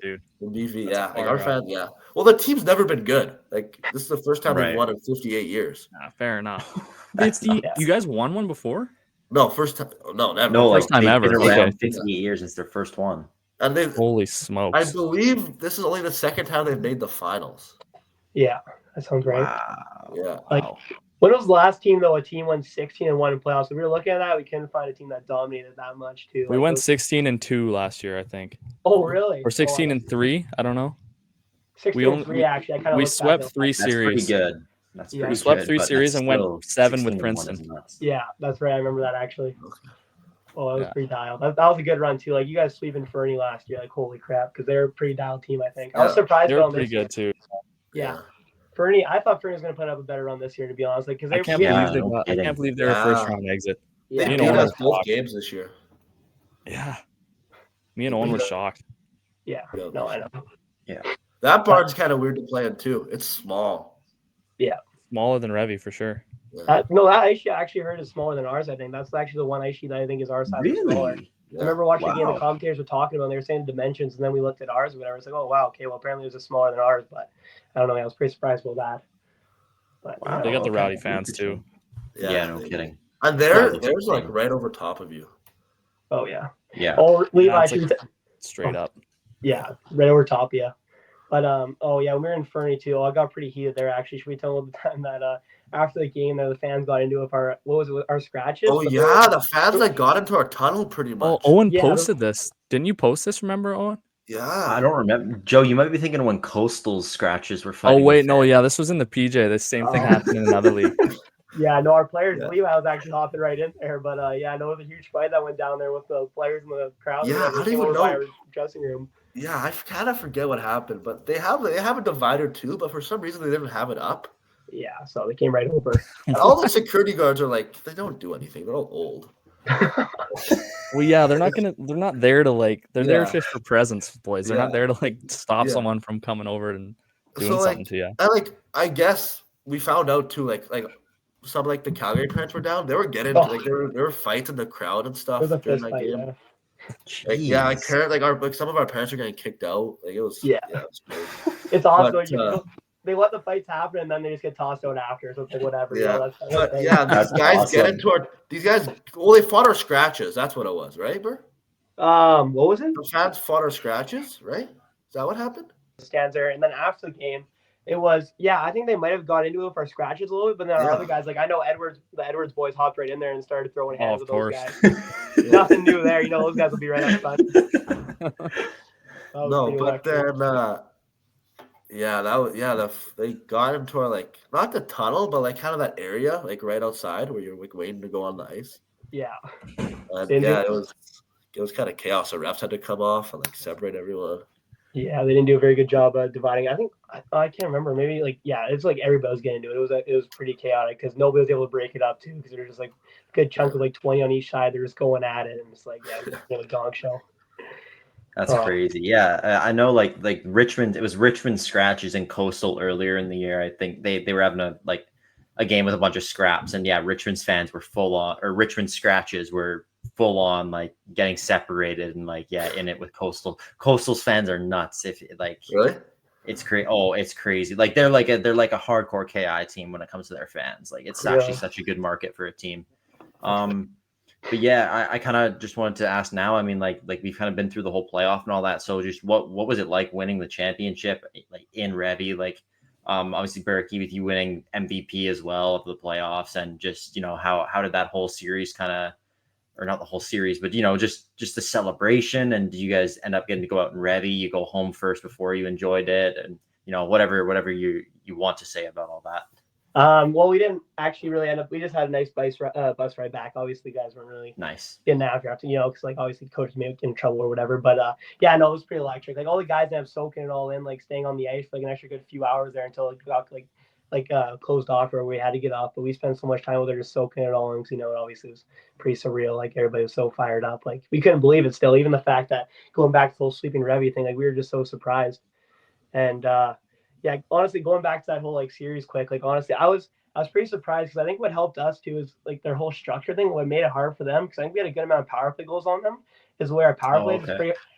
Speaker 3: dude.
Speaker 2: In BV,
Speaker 3: That's
Speaker 2: yeah.
Speaker 3: far
Speaker 2: Like our
Speaker 3: out.
Speaker 2: fans, yeah. Well, the team's never been good. Like this is the first time
Speaker 1: Right.
Speaker 2: they've won in 58 years.
Speaker 3: Nah, fair enough.
Speaker 1: That's
Speaker 3: You guys won one before?
Speaker 2: No, first time. No, never.
Speaker 1: No, like
Speaker 3: First time
Speaker 1: they've
Speaker 3: ever.
Speaker 1: been around
Speaker 3: Okay.
Speaker 1: 58 years. It's their first one.
Speaker 2: And they,
Speaker 3: Holy
Speaker 2: I
Speaker 3: smokes.
Speaker 2: believe, this is only the second time they've made the finals.
Speaker 4: Yeah, that sounds right.
Speaker 1: Wow.
Speaker 2: Yeah.
Speaker 4: Like,
Speaker 3: Wow.
Speaker 4: when was the last team though? A team went 16-1 in playoffs. If we were looking at that, we couldn't find a team that dominated that much too.
Speaker 3: We
Speaker 4: Like,
Speaker 3: went
Speaker 4: those-
Speaker 3: 16-2 last year, I think.
Speaker 4: Oh, really?
Speaker 3: Or 16-3. I don't know.
Speaker 4: 16-3 actually. I kind of
Speaker 3: We swept 3
Speaker 1: That's pretty
Speaker 3: series.
Speaker 1: good. That's
Speaker 4: Yeah.
Speaker 1: pretty
Speaker 4: We
Speaker 3: swept
Speaker 1: good,
Speaker 3: 3
Speaker 1: but
Speaker 3: series
Speaker 1: that's
Speaker 3: and went
Speaker 1: still
Speaker 3: 7 with
Speaker 1: 16-1 is
Speaker 3: Princeton.
Speaker 1: nuts.
Speaker 4: Yeah, that's right. I remember that actually. Oh, that was
Speaker 3: Yeah.
Speaker 4: pretty dialed. That was a good run too. Like you guys sweeping Fernie last year. Like holy crap, because they're a pretty dialed team. I think. I was
Speaker 2: Yeah.
Speaker 4: surprised.
Speaker 3: They
Speaker 4: about
Speaker 3: were pretty
Speaker 4: this year.
Speaker 3: good, too.
Speaker 4: Yeah. Fernie, I thought Fernie was going to put up a better run this year, to be honest. Like, because
Speaker 3: I can't
Speaker 1: Yeah,
Speaker 3: believe
Speaker 1: no
Speaker 3: I
Speaker 1: kidding.
Speaker 3: can't believe they were
Speaker 2: Yeah.
Speaker 3: first round exit.
Speaker 4: yeah,
Speaker 2: They
Speaker 3: You
Speaker 2: beat
Speaker 3: know,
Speaker 2: us
Speaker 3: I'm
Speaker 2: both
Speaker 3: shocked.
Speaker 2: games this year.
Speaker 3: Yeah. Me and Owen were shocked.
Speaker 4: yeah. No, I know.
Speaker 2: That barn's kind of weird to play in too. It's small.
Speaker 3: Smaller than Revy for sure.
Speaker 4: No, that ice sheet I actually heard is smaller than ours. I think that's actually the one ice sheet that I think is our size. Smaller.
Speaker 1: Really?
Speaker 4: I remember watching the game.
Speaker 1: Wow.
Speaker 4: The commentators were talking about. It, and they were saying dimensions, and then we looked at ours or whatever. It's like, oh wow, okay, well apparently it was smaller than ours, but I don't know. I was pretty surprised about that. But
Speaker 1: Wow.
Speaker 3: They got the
Speaker 1: okay.
Speaker 3: rowdy fans too.
Speaker 1: Yeah, no kidding.
Speaker 2: And
Speaker 1: Yeah,
Speaker 2: there's like right over top of you.
Speaker 4: oh yeah.
Speaker 1: Yeah.
Speaker 4: Oh, Levi,
Speaker 3: That's
Speaker 4: should
Speaker 3: like-
Speaker 4: we
Speaker 3: Straight up.
Speaker 4: yeah, right over top, yeah. But oh yeah, we were in Fernie too. Oh, I got pretty heated there actually. Should we tell them the time that after the game that the fans got into it with our scratches?
Speaker 2: Oh
Speaker 4: But
Speaker 2: yeah, the fans that got into our tunnel pretty much.
Speaker 3: Oh, Owen
Speaker 4: Yeah,
Speaker 3: posted this. Didn't you post this? Remember, Owen?
Speaker 2: Yeah.
Speaker 1: I don't remember. Joe, you might be thinking when Coastal's scratches were
Speaker 3: Oh
Speaker 1: fighting.
Speaker 3: wait,
Speaker 1: with
Speaker 3: no,
Speaker 1: it.
Speaker 3: yeah, this was in the PJ. The same thing
Speaker 2: Oh.
Speaker 3: happened in another league.
Speaker 4: Yeah, no, our players,
Speaker 2: Yeah.
Speaker 4: Levi was actually hopping right in there. But yeah, no, it was a huge fight that went down there with the players in the crowd.
Speaker 2: Yeah, I don't even
Speaker 4: Over by
Speaker 2: know.
Speaker 4: our dressing room.
Speaker 2: Yeah, I kind of forget what happened, but they have a divider too, but for some reason they didn't have it up.
Speaker 4: Yeah, so they came right over.
Speaker 2: And all the security guards are like, they don't do anything. They're all old.
Speaker 3: Well, yeah, they're not there to like. They're there
Speaker 2: Yeah.
Speaker 3: just for presence, boys. They're
Speaker 2: Yeah.
Speaker 3: not there to like stop
Speaker 2: Yeah.
Speaker 3: someone from coming over and doing
Speaker 2: So
Speaker 3: something
Speaker 2: like,
Speaker 3: to you.
Speaker 2: I guess we found out too, like some like the Calgary parents were down. They were getting
Speaker 4: Oh.
Speaker 2: like there were fights in the crowd and
Speaker 4: It
Speaker 2: stuff
Speaker 4: was a
Speaker 2: during
Speaker 4: fist
Speaker 2: that
Speaker 4: fight,
Speaker 2: game.
Speaker 4: yeah.
Speaker 2: Like yeah, like
Speaker 1: Jeez.
Speaker 2: some of our parents are getting kicked out. Like it was
Speaker 4: Yeah.
Speaker 2: it was great.
Speaker 4: It's awesome.
Speaker 2: But,
Speaker 4: though. They let the fights happen and then they just get tossed out after. So it's like whatever.
Speaker 2: Yeah.
Speaker 4: That's
Speaker 2: But
Speaker 4: great.
Speaker 2: yeah,
Speaker 1: That's
Speaker 2: these guys get
Speaker 1: awesome.
Speaker 2: into these guys. Well, they fought our scratches. That's what it was, right, Bert?
Speaker 4: What was it?
Speaker 2: The fans fought our scratches, right? Is that what happened?
Speaker 4: Stands there, and then after the game, it was I think they might have got into it for scratches a little bit, but then our
Speaker 2: Yeah.
Speaker 4: other guys, like I know the Edwards boys hopped right in there and started throwing
Speaker 3: Oh,
Speaker 4: hands
Speaker 3: of
Speaker 4: with those
Speaker 3: course.
Speaker 4: guys. Nothing new there, those guys will be right up front. That was
Speaker 2: No,
Speaker 4: pretty
Speaker 2: but
Speaker 4: electric.
Speaker 2: then they got into our like not the tunnel, but like kind of that area, like right outside where you're like waiting to go on the ice.
Speaker 4: Yeah.
Speaker 2: And
Speaker 4: Didn't
Speaker 2: yeah,
Speaker 4: do-
Speaker 2: it was kind of chaos. The refs had to come off and like separate everyone.
Speaker 4: Yeah, they didn't do a very good job dividing. I think I can't remember. Maybe it's like everybody was getting into it. It was pretty chaotic because nobody was able to break it up too because there was just like a good chunk of like 20 on each side. They're just going at it and it's like it was a dog show.
Speaker 1: That's
Speaker 4: Oh.
Speaker 1: crazy. Yeah, I know. Like Richmond, it was Richmond scratches and Coastal earlier in the year. I think they were having a game with a bunch of scraps, and yeah, Richmond's fans were full on, or Richmond scratches were full on, like getting separated and like in it with Coastal. Coastal's fans are nuts. If like
Speaker 2: Really?
Speaker 1: It's crazy. Oh, it's crazy. Like they're like a hardcore KI team when it comes to their fans. Like it's actually such a good market for a team. But yeah, I kind of just wanted to ask now. I mean, like we've kind of been through the whole playoff and all that. So just what was it like winning the championship like in Revy? Like obviously Burke with you winning MVP as well of the playoffs, and just how did that whole series kind of, or not the whole series, but just the celebration, and did you guys end up getting to go out and Revy? You go home first before you enjoyed it, and whatever you want to say about all that.
Speaker 4: Well, we didn't actually really end up. We just had a nice bus ride back. Obviously, guys weren't really
Speaker 1: nice
Speaker 4: getting after, because like obviously coaches may get in trouble or whatever. But yeah, no, it was pretty electric. Like all the guys ended up soaking it all in, like staying on the ice for like an extra good few hours there until it got closed off, or we had to get off. But we spent so much time with there just soaking it all in, because it obviously was pretty surreal. Like everybody was so fired up. Like we couldn't believe it still. Even the fact that going back to the whole sleeping Revy thing, like we were just so surprised. And yeah, honestly, going back to that whole like series quick, like honestly, I was pretty surprised, because I think what helped us too is like their whole structure thing. What made it hard for them, because I think we had a good amount of power play goals on them, is where our power plays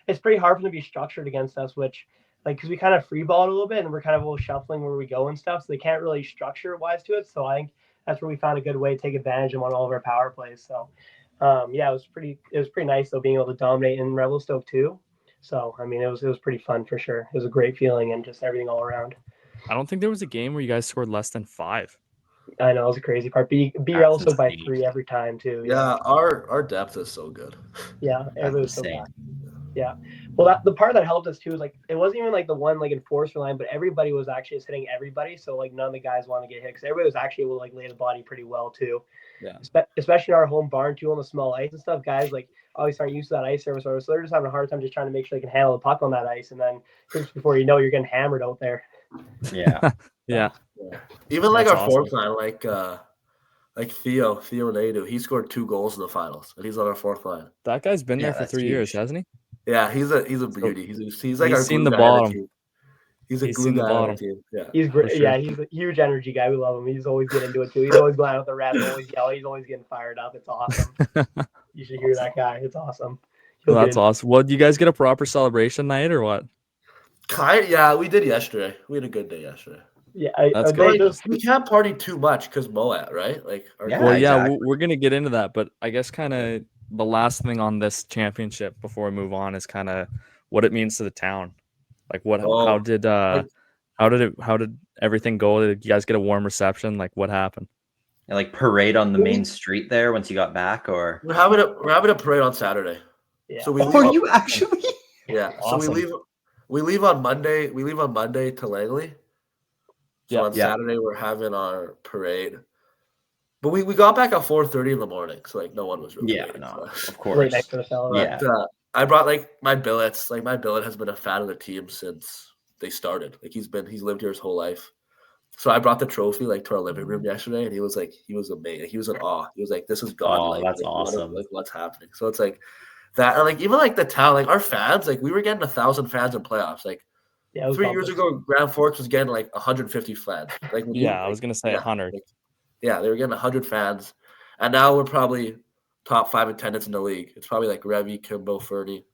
Speaker 4: it's pretty hard for them to be structured against us, which like because we kind of free ball it a little bit and we're kind of a little shuffling where we go and stuff, so they can't really structure wise to it. So I think that's where we found a good way to take advantage of them on all of our power plays. So yeah, it was pretty nice though, being able to dominate in Revelstoke too. So I mean, it was pretty fun for sure. It was a great feeling and just everything all around.
Speaker 3: I don't think there was a game where you guys scored less than 5.
Speaker 4: I know, it was a crazy part. Be also by 3 every time too.
Speaker 2: Yeah, our depth is so good.
Speaker 4: Yeah, it was so bad. Yeah. Well, the part that helped us too is like it wasn't even like the one like enforcer line, but everybody was actually just hitting everybody. So like none of the guys want to get hit, because everybody was actually able to like lay the body pretty well too.
Speaker 3: Yeah.
Speaker 4: Especially in our home barn too, on the small ice and stuff. Guys like always aren't used to that ice surface, so they're just having a hard time just trying to make sure they can handle the puck on that ice, and then just before you know, you're getting hammered out there.
Speaker 1: Yeah.
Speaker 3: Yeah.
Speaker 2: Even like our fourth line, like Theo Nadu, he scored 2 goals in the finals, and he's on our fourth line.
Speaker 3: That guy's been there for 3 years, hasn't he?
Speaker 2: Yeah, he's a beauty. He's like our
Speaker 3: seen the bottom.
Speaker 2: He's a glue guy on the team. Yeah,
Speaker 4: he's great. Sure. Yeah, he's a huge energy guy. We love him. He's always getting into it too. He's always going out with the reps, always yelling. He's always getting fired up. It's awesome. You should hear that guy. It's awesome.
Speaker 3: Well, that's awesome. Well, do you guys get a proper celebration night or what?
Speaker 2: Yeah, we did yesterday. We had a good day yesterday.
Speaker 4: Yeah,
Speaker 3: that's good.
Speaker 2: We can't party too much because Mowat, right? Like,
Speaker 3: exactly. We're gonna get into that, but I guess kind of the last thing on this championship before we move on is kind of what it means to the town. Like, how did everything go? Did you guys get a warm reception? Like, what happened?
Speaker 1: Yeah, like parade on the main street there once you got back, or
Speaker 2: we're having a parade on Saturday.
Speaker 4: Yeah.
Speaker 2: So
Speaker 1: you actually?
Speaker 2: Yeah.
Speaker 3: Awesome.
Speaker 2: So we leave on Monday. We leave on Monday to Langley. So on Saturday we're having our parade. But we got back at 4:30 in the morning, so like no one was really waiting for us.
Speaker 1: Of course.
Speaker 2: But, I brought like my billets. Like my billet has been a fan of the team since they started. Like he's lived here his whole life. So I brought the trophy like to our living room yesterday, and he was amazing. He was in awe. He was like, "This is God."
Speaker 1: Oh, that's awesome.
Speaker 2: What's happening? So it's like that, and like even like the town, like our fans, like we were getting 1,000 fans in playoffs. Like 3 years ago, Grand Forks was getting like 150 fans. Like
Speaker 3: I was gonna say 100.
Speaker 2: They were getting 100 fans, and now we're probably top 5 attendance in the league. It's probably like Revy, Kimbo, Fernie,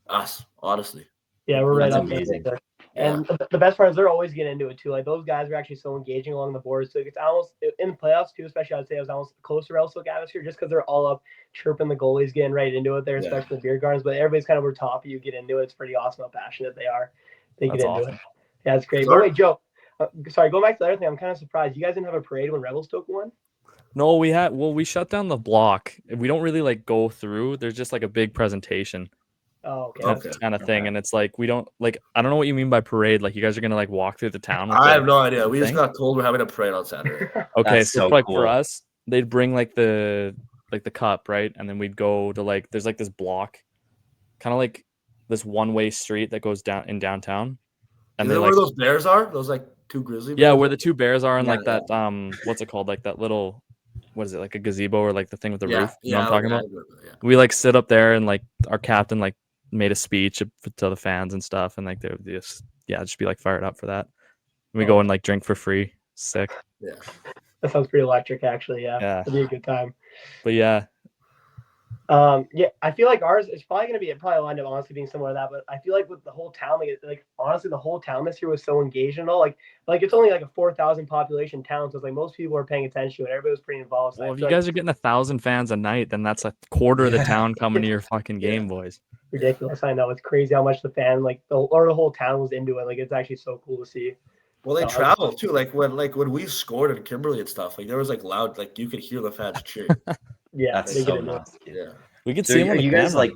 Speaker 2: us, honestly.
Speaker 4: Yeah, we're right up
Speaker 1: amazing.
Speaker 4: there. And the best part is they're always getting into it too. Like those guys are actually so engaging along the boards. So it's almost in the playoffs too, especially I'd say it was almost close to Revelstoke atmosphere, just because they're all up chirping the goalies, getting right into it there, especially the beer gardens. But everybody's kind of over top of you, get into it. It's pretty awesome how passionate they are. They get into it. Yeah, it's great. But wait, Joe, sorry, going back to the other thing, I'm kind of surprised. You guys didn't have a parade when Revelstoke won?
Speaker 3: No, we shut down the block. We don't really like go through. There's just like a big presentation.
Speaker 4: Oh, okay.
Speaker 3: Kind of thing. And it's like, we don't like, I don't know what you mean by parade. Like you guys are going to like walk through the town.
Speaker 2: I have no idea. We just got told we're having a parade on Saturday.
Speaker 3: Okay. So like
Speaker 1: cool.
Speaker 3: For us, they'd bring like the cup, right? And then we'd go to like, there's like this block, kind of like this one-way street that goes down in downtown. And
Speaker 2: where those bears are? Those like 2 grizzly bears?
Speaker 3: Yeah, where the 2 bears are and that what's it called? Like that little, what is it? Like a gazebo or like the thing with the roof? You know what I'm talking about?
Speaker 2: Yeah.
Speaker 3: We like sit up there and like our captain like made a speech to the fans and stuff, and like they're just be like fired up for that. We go and like drink for free. Sick.
Speaker 2: Yeah.
Speaker 4: That sounds pretty electric actually. Yeah. It'd be a good time.
Speaker 3: But yeah.
Speaker 4: Yeah, I feel like ours is probably going to be, it probably will end up honestly being similar to that, but I feel like with the whole town, like honestly, the whole town this year was so engaged and all. Like it's only like a 4,000 population town, so it's like most people are paying attention to it. Everybody was pretty involved. So
Speaker 3: Well,
Speaker 4: I
Speaker 3: if
Speaker 4: feel
Speaker 3: you
Speaker 4: like
Speaker 3: guys are getting 1,000 fans a night, then that's a quarter of the town coming to your fucking game, boys.
Speaker 4: ridiculous. I know it's crazy how much the fan, like the whole town was into it. Like it's actually so cool to see.
Speaker 2: Well, they
Speaker 4: So,
Speaker 2: travel too. Like when we scored in Kimberley and stuff, like there was like loud, like you could hear the fans cheering.
Speaker 4: yeah,
Speaker 1: That's
Speaker 4: they
Speaker 1: so
Speaker 4: get into it.
Speaker 1: nuts.
Speaker 2: Yeah.
Speaker 3: We could
Speaker 1: So
Speaker 3: see him
Speaker 1: are
Speaker 3: on the
Speaker 1: you guys
Speaker 3: camera.
Speaker 1: like,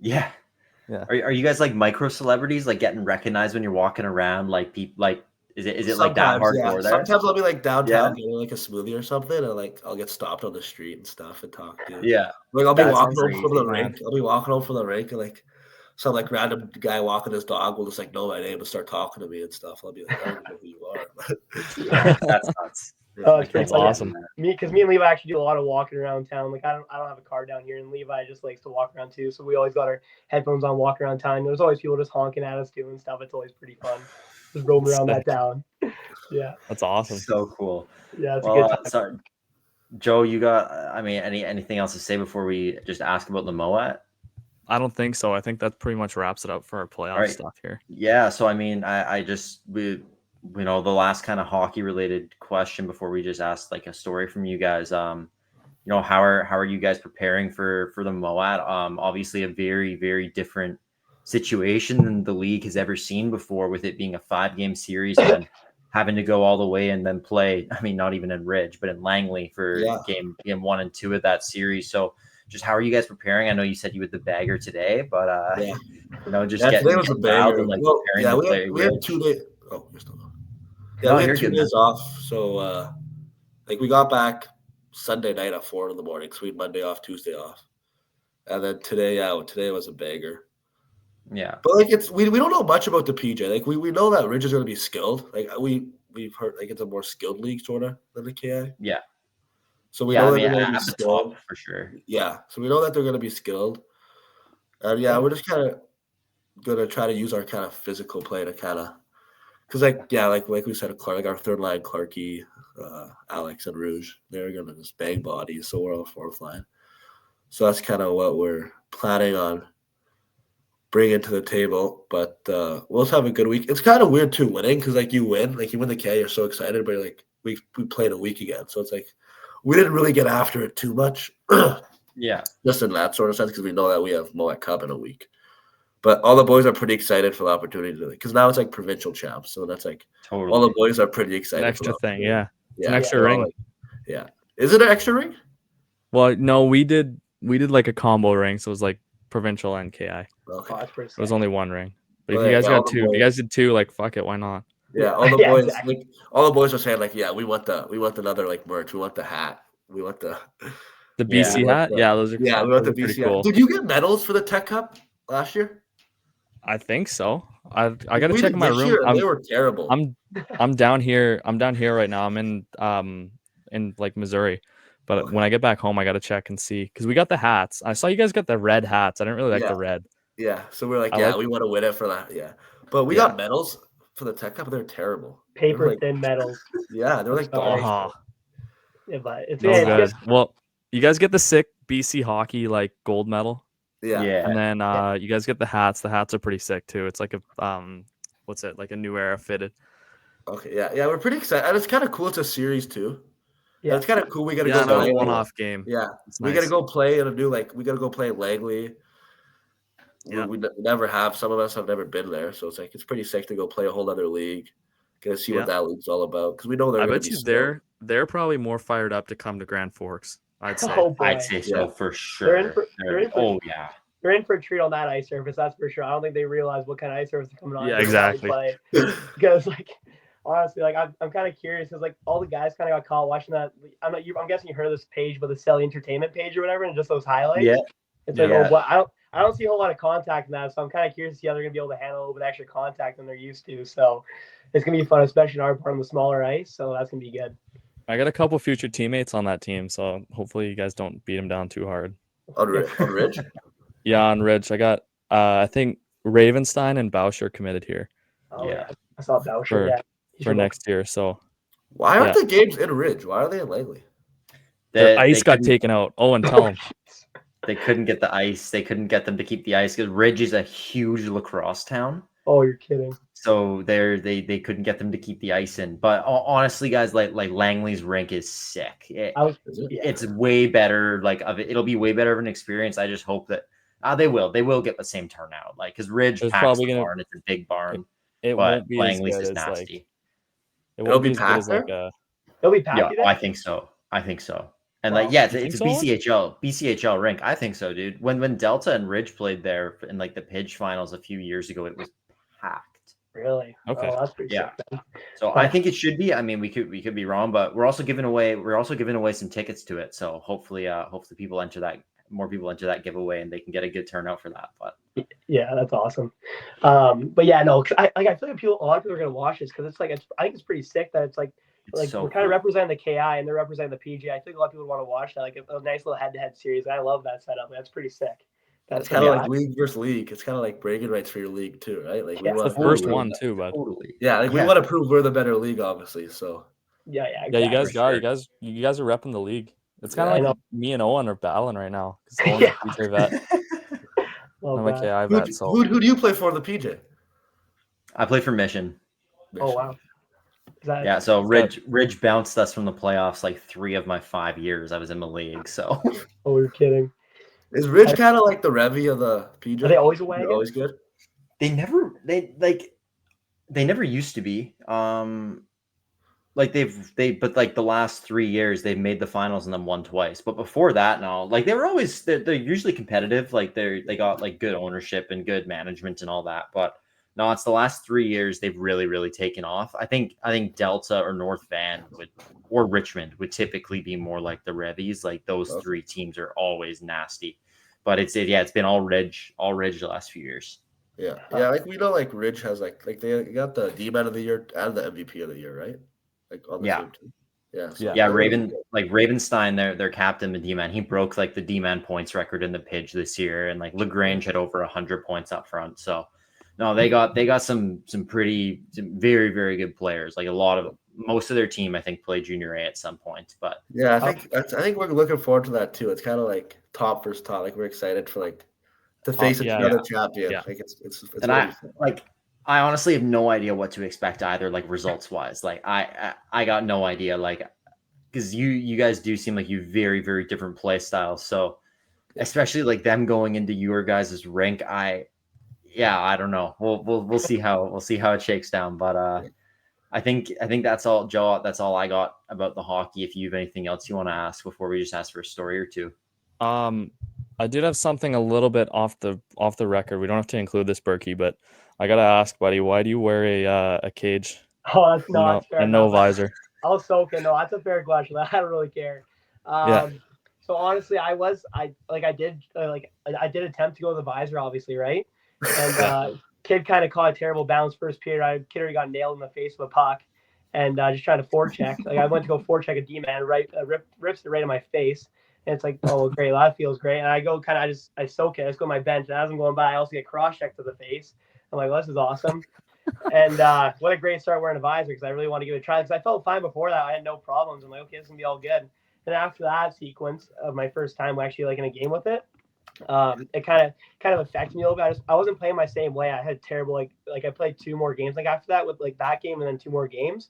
Speaker 1: yeah.
Speaker 3: Yeah.
Speaker 1: Are you guys like micro celebrities, like getting recognized when you're walking around? Like people, like is it like that
Speaker 2: Sometimes,
Speaker 1: hardcore there?
Speaker 2: Sometimes I'll be like downtown
Speaker 1: Yeah.
Speaker 2: getting like a smoothie or something, and like I'll get stopped on the street and stuff and talked to.
Speaker 1: Yeah.
Speaker 2: Like I'll be
Speaker 1: That's
Speaker 2: walking home from the
Speaker 1: crazy,
Speaker 2: rink. I'll be walking home from the rink, and like some like random guy walking his dog will just like know my name and start talking to me and stuff. I'll be like, I don't know who you are.
Speaker 1: That's nuts.
Speaker 4: Oh, it's pretty
Speaker 3: That's
Speaker 4: funny.
Speaker 3: awesome.
Speaker 4: Because me and Levi actually do a lot of walking around town. Like I don't have a car down here, and Levi just likes to walk around too. So we always got our headphones on, walking around town. There's always people just honking at us doing stuff. It's always pretty fun, just roaming around that town. Yeah,
Speaker 3: That's awesome.
Speaker 1: So cool.
Speaker 4: yeah, it's a
Speaker 1: Well,
Speaker 4: good time.
Speaker 1: sorry, Joe, you got? I mean, anything else to say before we just ask about the Mowat?
Speaker 3: I don't think so. I think that pretty much wraps it up for our playoff
Speaker 1: Right.
Speaker 3: stuff here.
Speaker 1: Yeah. So I mean, we the last kind of hockey related question before we just asked like a story from you guys. How are you guys preparing for the Mowat? Obviously a very, very different situation than the league has ever seen before, with it being a 5-game series and having to go all the way and then play. I mean, not even in Ridge, but in Langley for game 1 and 2 of that series. So just how are you guys preparing? I know you said you had the bagger today, but just
Speaker 2: today was a bagger.
Speaker 1: and like
Speaker 2: Well,
Speaker 1: preparing
Speaker 2: we had 2 days. Oh, you're still on. Yeah,
Speaker 1: No,
Speaker 2: we
Speaker 1: you're
Speaker 2: had 2
Speaker 1: good,
Speaker 2: days off. So like we got back Sunday night at 4 in the morning. So we had Monday off, Tuesday off. And then today was a bagger.
Speaker 1: Yeah.
Speaker 2: But like we don't know much about the PJ. Like we know that Ridge is gonna be skilled. Like we've heard like it's a more skilled league sort of than the KI.
Speaker 1: Yeah.
Speaker 2: So we know that they're gonna be
Speaker 1: at the
Speaker 2: skilled.
Speaker 1: top for sure.
Speaker 2: Yeah. So we know that they're gonna be skilled. And we're just kind of gonna try to use our kind of physical play to kind of, because like we said, Clark, like our third line, Clarky, Alex, and Rouge, they're gonna just bang bodies. So we're on the fourth line. So that's kind of what we're planning on bringing to the table. But we'll just have a good week. It's kind of weird too winning, because like you win the K, you're so excited, but like we played a week again, so it's like we didn't really get after it too much.
Speaker 1: Yeah.
Speaker 2: Just in that sort of sense, because we know that we have Mowat Cup in a week. But all the boys are pretty excited for the opportunity to, because now it's like provincial champs, so that's like
Speaker 1: Totally.
Speaker 2: all the boys are pretty excited.
Speaker 3: An extra thing, yeah. It's an
Speaker 2: Yeah,
Speaker 3: extra
Speaker 2: they're all
Speaker 3: ring.
Speaker 2: like- yeah. Is it an extra ring?
Speaker 3: Well, no, we did like a combo ring, so it was like provincial and KI.
Speaker 2: Okay.
Speaker 4: Oh, that's pretty
Speaker 3: It was
Speaker 4: sick.
Speaker 3: only one ring. But
Speaker 2: Well,
Speaker 3: if you guys
Speaker 2: yeah, all
Speaker 3: got
Speaker 2: the
Speaker 3: two, if you
Speaker 2: boys-
Speaker 3: guys did two, like fuck it, why not?
Speaker 2: Yeah, all the
Speaker 4: Yeah,
Speaker 2: boys,
Speaker 4: exactly.
Speaker 2: like all the boys are saying, like, yeah, we want another like merch. We want the hat. We want the
Speaker 3: The
Speaker 1: Yeah.
Speaker 3: BC hat, yeah, those are
Speaker 2: we want
Speaker 3: those
Speaker 2: the
Speaker 3: are pretty
Speaker 2: BC.
Speaker 3: cool.
Speaker 2: Did you get medals for the Teck Cup last year?
Speaker 3: I think so. I gotta
Speaker 2: We
Speaker 3: check
Speaker 2: did
Speaker 3: in my
Speaker 2: this
Speaker 3: room.
Speaker 2: year, and they were terrible.
Speaker 3: I'm down here. I'm down here right now. I'm in like Missouri. But
Speaker 2: Okay.
Speaker 3: when I get back home, I gotta check and see, because we got the hats. I saw you guys got the red hats. I didn't really like
Speaker 2: Yeah.
Speaker 3: the red.
Speaker 2: Yeah, so we're like,
Speaker 3: I
Speaker 2: we want to win it for that. Yeah, but we
Speaker 3: Yeah.
Speaker 2: got medals for the Teck Cup. They're terrible.
Speaker 4: Paper
Speaker 2: They're like,
Speaker 4: thin medals.
Speaker 2: yeah, they're like
Speaker 4: Sorry.
Speaker 2: dogs.
Speaker 4: Yeah, but it's
Speaker 3: No
Speaker 4: yeah,
Speaker 3: good.
Speaker 4: it's good.
Speaker 3: Well, you guys get the sick BC hockey like gold medal,
Speaker 2: Yeah.
Speaker 3: and then you guys get the hats. The hats are pretty sick too. It's like a what's it, like a new era fitted.
Speaker 2: Okay. Yeah. We're pretty excited, and it's kind of cool. It's a series too.
Speaker 4: Yeah.
Speaker 2: It's kind of cool. We gotta
Speaker 3: Yeah,
Speaker 2: go
Speaker 3: not
Speaker 2: play.
Speaker 3: a one-off game.
Speaker 2: Yeah,
Speaker 3: It's
Speaker 2: we
Speaker 3: nice.
Speaker 2: gotta go play in a new we gotta go play in Langley.
Speaker 3: Yeah.
Speaker 2: We never have. Some of us have never been there, so it's like it's pretty sick to go play a whole other league. Get to see
Speaker 3: Yeah.
Speaker 2: what that league's all about, because we know they're
Speaker 3: I
Speaker 2: gonna
Speaker 3: bet
Speaker 2: be
Speaker 3: you
Speaker 2: skilled.
Speaker 3: they're probably more fired up to come to Grand Forks. I'd say.
Speaker 4: Oh boy.
Speaker 1: I'd say so
Speaker 2: Yeah.
Speaker 1: for sure.
Speaker 4: they're in for-
Speaker 1: Oh yeah.
Speaker 4: They're in for a treat on that ice surface, that's for sure. I don't think they realize what kind of ice surface is coming on.
Speaker 3: Yeah,
Speaker 4: until they
Speaker 3: exactly.
Speaker 4: play. Because like honestly, like I'm kind of curious, because like all the guys kind of got caught watching that. I'm guessing you heard of this page, about the Selly Entertainment page or whatever, and just those highlights.
Speaker 1: Yeah.
Speaker 4: It's like,
Speaker 1: Yeah.
Speaker 4: well, I don't see a whole lot of contact in that, so I'm kind of curious to see how they're gonna be able to handle a little bit extra contact than they're used to. So it's gonna be fun, especially in our part on the smaller ice. So that's gonna be good.
Speaker 3: I got a couple future teammates on that team, so hopefully you guys don't beat them down too hard.
Speaker 2: On Ridge.
Speaker 3: Yeah, on Ridge, I got I think Ravenstein and Boucher committed here
Speaker 4: Oh,
Speaker 1: Yeah.
Speaker 4: I saw Boucher.
Speaker 3: For-
Speaker 4: Yeah.
Speaker 3: for next year. So
Speaker 2: Why aren't the games in Ridge? Why are they in Langley?
Speaker 3: The ice got
Speaker 1: couldn't-
Speaker 3: taken out. Owen, tell him.
Speaker 1: They couldn't get the ice. They couldn't get them to keep the ice because Ridge is a huge lacrosse town.
Speaker 4: Oh, you're kidding.
Speaker 1: So they couldn't get them to keep the ice in. But honestly, guys, like Langley's rink is sick. It's way better. Like it'll be way better of an experience. I just hope that they will get the same turnout. Like because Ridge
Speaker 3: It's
Speaker 1: packs
Speaker 3: probably
Speaker 1: the
Speaker 3: gonna-
Speaker 1: barn. It's a big barn.
Speaker 3: It
Speaker 1: but
Speaker 3: won't be
Speaker 1: Langley's
Speaker 3: as
Speaker 1: is
Speaker 3: good as
Speaker 1: nasty.
Speaker 3: it
Speaker 2: It'll
Speaker 3: won't
Speaker 2: be
Speaker 3: be as good as
Speaker 2: packed
Speaker 3: like
Speaker 4: It'll be packed.
Speaker 1: Yeah, I think so. And
Speaker 4: Wow.
Speaker 1: like, yeah,
Speaker 3: You
Speaker 1: it's a
Speaker 3: think so?
Speaker 1: BCHL rink. I think so, dude. When Delta and Ridge played there in like the KIJHL Finals a few years ago, it was packed.
Speaker 4: Really?
Speaker 3: Okay.
Speaker 4: Oh, that's pretty
Speaker 1: Yeah.
Speaker 4: sick, then.
Speaker 1: So I think it should be. I mean, we could be wrong, but we're also giving away some tickets to it. So hopefully people enter that. More people enter that giveaway, and they can get a good turnout for that. But
Speaker 4: Yeah, that's awesome. But yeah, no, 'cause I feel like a lot of people are gonna watch this because it's like I think it's pretty sick that it's like
Speaker 1: so
Speaker 4: we're kind of
Speaker 1: cool.
Speaker 4: representing the KI and they're representing the PG. I think a lot of people want to watch that, like a nice little head-to-head series. I love that setup. That's pretty sick.
Speaker 2: It's kind of like league versus league. It's kind of like bragging rights for your league too, right? Like we
Speaker 4: Yeah.
Speaker 2: want
Speaker 3: the first
Speaker 2: prove-
Speaker 3: one too, but
Speaker 1: Totally.
Speaker 2: Yeah, like we want to prove we're the better league, obviously. So
Speaker 4: Yeah,
Speaker 3: yeah, you guys
Speaker 1: sure.
Speaker 3: you guys are repping the league. It's kind
Speaker 4: Yeah, I
Speaker 3: of
Speaker 4: know.
Speaker 3: like me and Owen are battling right now because Owen's
Speaker 4: Yeah.
Speaker 3: a PJ vet.
Speaker 4: Love
Speaker 3: I'm a
Speaker 4: that.
Speaker 3: KI
Speaker 2: who,
Speaker 3: vet. So
Speaker 2: who do you play for in the PJ?
Speaker 1: I played for Mission.
Speaker 4: Oh wow. Is that,
Speaker 1: Yeah, so Ridge bounced us from the playoffs like 3 of my 5 years I was in the league. So
Speaker 4: Oh, you're kidding.
Speaker 2: Is Ridge kind of like the Revy of the PJ?
Speaker 4: Are they always a
Speaker 2: They're
Speaker 4: wagon?
Speaker 2: always good.
Speaker 1: they never used to be. Like but like the last 3 years they've made the finals and then won twice. But before that, no, like they're usually competitive. Like they got like good ownership and good management and all that. But no, it's the last 3 years they've really taken off. I think Delta or North Van or Richmond would typically be more like the Revies. Like those 3 teams are always nasty. But it's been all Ridge the last few years.
Speaker 2: Yeah, like we know, like Ridge has like they got the D-Man of the year and the MVP of the year, right? Like on the same team. Yeah, so
Speaker 3: Yeah,
Speaker 1: Ravenstein, their captain, the D-Man, he broke like the D-Man points record in the PIJ this year, and like Lagrange had over 100 points up front. So no, they got some very good players. Like most of their team, I think, played junior A at some point. But
Speaker 2: yeah, I think we're looking forward to that too. It's kind of like top versus top. Like we're excited for like to face another champion.
Speaker 3: Yeah.
Speaker 2: Like it's
Speaker 1: and I honestly have no idea what to expect either, like results wise. Like I got no idea, like because you guys do seem like you very different play styles. So especially like them going into your guys' rink, I don't know. We'll see how it shakes down. But I think that's all, Joe. That's all I got about the hockey. If you have anything else you want to ask before we just ask for a story or two.
Speaker 3: I did have something a little bit off the record. We don't have to include this, Berkey, but I gotta ask, buddy, why do you wear a cage?
Speaker 4: Oh, that's not fair.
Speaker 3: And no visor.
Speaker 4: I was soaking. No, that's a fair question. I don't really care. So honestly, I did attempt to go to the visor, obviously, right? And kid kind of caught a terrible bounce first period. Kid already got nailed in the face with a puck, and just trying to forecheck. Like I went to go forecheck a D-man, right? Rips it right in my face. And it's like, oh, great, well, that feels great. And I go I soak it. I just go to my bench. And as I'm going by, I also get cross-checked to the face. I'm like, well, this is awesome. And what a great start wearing a visor because I really want to give it a try because I felt fine before that. I had no problems. I'm like, okay, this is going to be all good. And after that sequence of my first time actually like in a game with it, it kind of affected me a little bit. I wasn't playing my same way. I had terrible, like I played 2 more games like after that with like that game and then 2 more games.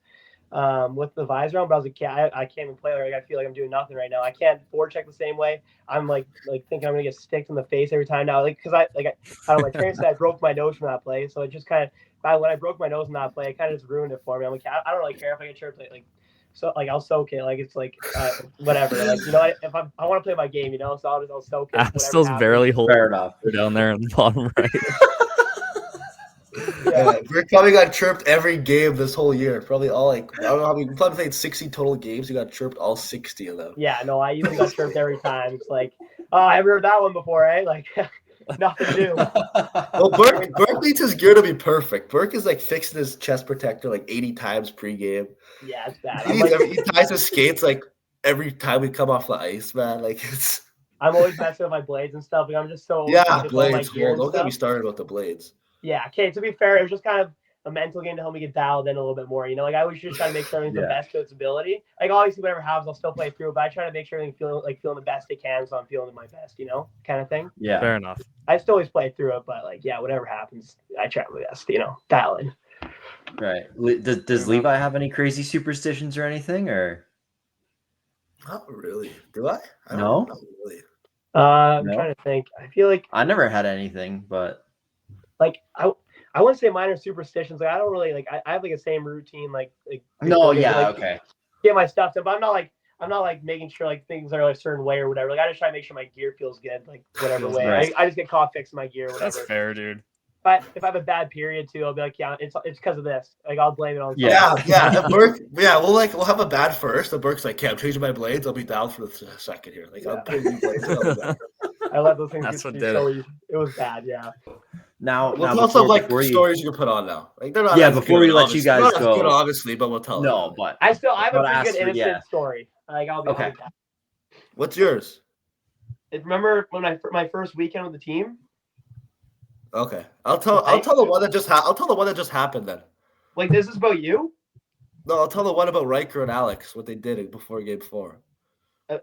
Speaker 4: With the visor on, but I was like, yeah, I can't even play. Like, I feel like I'm doing nothing right now. I can't forecheck the same way. I'm like thinking I'm gonna get sticked in the face every time now. Like, because I don't know, my trainer said I broke my nose from that play, so it just kind of when I broke my nose in that play, it kind of just ruined it for me. I'm like, I don't really care if I get chirped. So like I'll soak it. Like it's like whatever. Like if I want to play my game, so I'll soak it.
Speaker 3: Astill's barely holding
Speaker 1: Fair enough.
Speaker 3: down there in the bottom right.
Speaker 2: Yeah, we're probably got chirped every game this whole year. Probably all I don't know how many. We probably played 60 total games. We got chirped all 60 of them.
Speaker 4: Yeah, no, I even got chirped every time. It's like, oh, I haven't heard that one before, eh? Like nothing new.
Speaker 2: Well, Burke needs his gear to be perfect. Burke is like fixing his chest protector like 80 times pregame.
Speaker 4: Yeah, it's bad.
Speaker 2: He ties his skates like every time we come off the ice, man. Like it's.
Speaker 4: I'm always messing with my blades and stuff. Like I'm just so
Speaker 2: blades. Don't get me started about the blades.
Speaker 4: Yeah, okay. To be fair, it was just kind of a mental game to help me get dialed in a little bit more. You know, like I always just try to make sure everything's the
Speaker 1: Yeah.
Speaker 4: best to its ability. Like obviously whatever happens, I'll still play through, but I try to make sure everything feeling the best it can, so I'm feeling my best, you know, kind of thing.
Speaker 1: Yeah.
Speaker 3: Fair enough.
Speaker 4: I still always play through it, but like yeah, whatever happens, I try my best, you know, dial in.
Speaker 1: Right. Does Levi have any crazy superstitions or anything, or
Speaker 2: Not really. Do I?
Speaker 1: No?
Speaker 2: Not really.
Speaker 4: I'm
Speaker 1: No?
Speaker 4: trying to think. I feel like
Speaker 1: I never had anything, but
Speaker 4: I wouldn't say minor superstitions. Like I don't really like. I have like a same routine. Like
Speaker 1: no,
Speaker 4: like,
Speaker 1: yeah,
Speaker 4: like,
Speaker 1: okay.
Speaker 4: get my stuff done, but I'm not like making sure like things are a certain way or whatever. Like I just try to make sure my gear feels good, like whatever
Speaker 2: Feels
Speaker 4: way.
Speaker 1: right.
Speaker 4: I just get caught fixing my gear, whatever.
Speaker 3: That's fair, dude.
Speaker 4: If I have a bad period too, I'll be like, yeah, it's because of this. Like I'll blame it on.
Speaker 1: Yeah.
Speaker 2: Yeah. If Burke, we'll have a bad first. The Burke's like, yeah, I'm changing my blades. I'll be down for the second here. Like I'm putting new blades.
Speaker 4: I let those things
Speaker 3: That's
Speaker 4: get
Speaker 3: what
Speaker 4: through
Speaker 3: did
Speaker 4: so
Speaker 3: it.
Speaker 4: easy. It was bad, yeah.
Speaker 1: Now,
Speaker 2: We'll
Speaker 1: now
Speaker 2: tell some like
Speaker 1: before you,
Speaker 2: stories you can put on now. Like they're not.
Speaker 1: Yeah,
Speaker 2: as
Speaker 1: before
Speaker 2: good,
Speaker 1: we let you
Speaker 2: obviously.
Speaker 1: guys
Speaker 2: They're not
Speaker 1: go.
Speaker 2: as good, obviously, but we'll tell.
Speaker 1: no,
Speaker 2: them.
Speaker 1: but
Speaker 4: I have a
Speaker 1: But
Speaker 4: pretty
Speaker 1: ask
Speaker 4: good
Speaker 1: for-
Speaker 4: innocent
Speaker 1: yeah.
Speaker 4: story. Like I'll be
Speaker 1: Okay.
Speaker 4: that.
Speaker 2: What's yours?
Speaker 4: Remember when my first weekend with the team?
Speaker 2: Okay, I'll tell the one that just I'll tell the one that just happened then.
Speaker 4: Like this is about you?
Speaker 2: No, I'll tell the one about Riker and Alex what they did before game 4.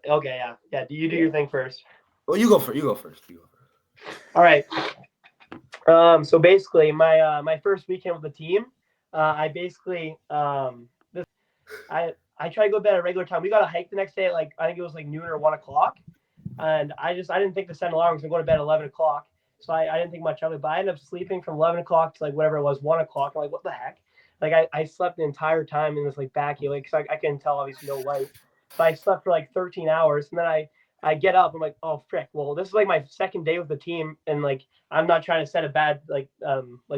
Speaker 4: Okay, yeah. Do you do your thing first?
Speaker 2: Well, you go first.
Speaker 4: All right. So basically, my first weekend with the team, I basically I tried to go to bed at a regular time. We got a hike the next day at like I think it was like noon or 1 o'clock, and I didn't think to set an alarm because I'm going to bed at 11 o'clock. So I didn't think much of it, but I ended up sleeping from 11 o'clock to like whatever it was, 1 o'clock. I'm like, what the heck? Like I slept the entire time in this like back alley because I couldn't tell obviously no light. But I slept for like 13 hours, and then I get up. I'm like, oh frick. Well, this is like my second day with the team, and like I'm not trying to set a bad like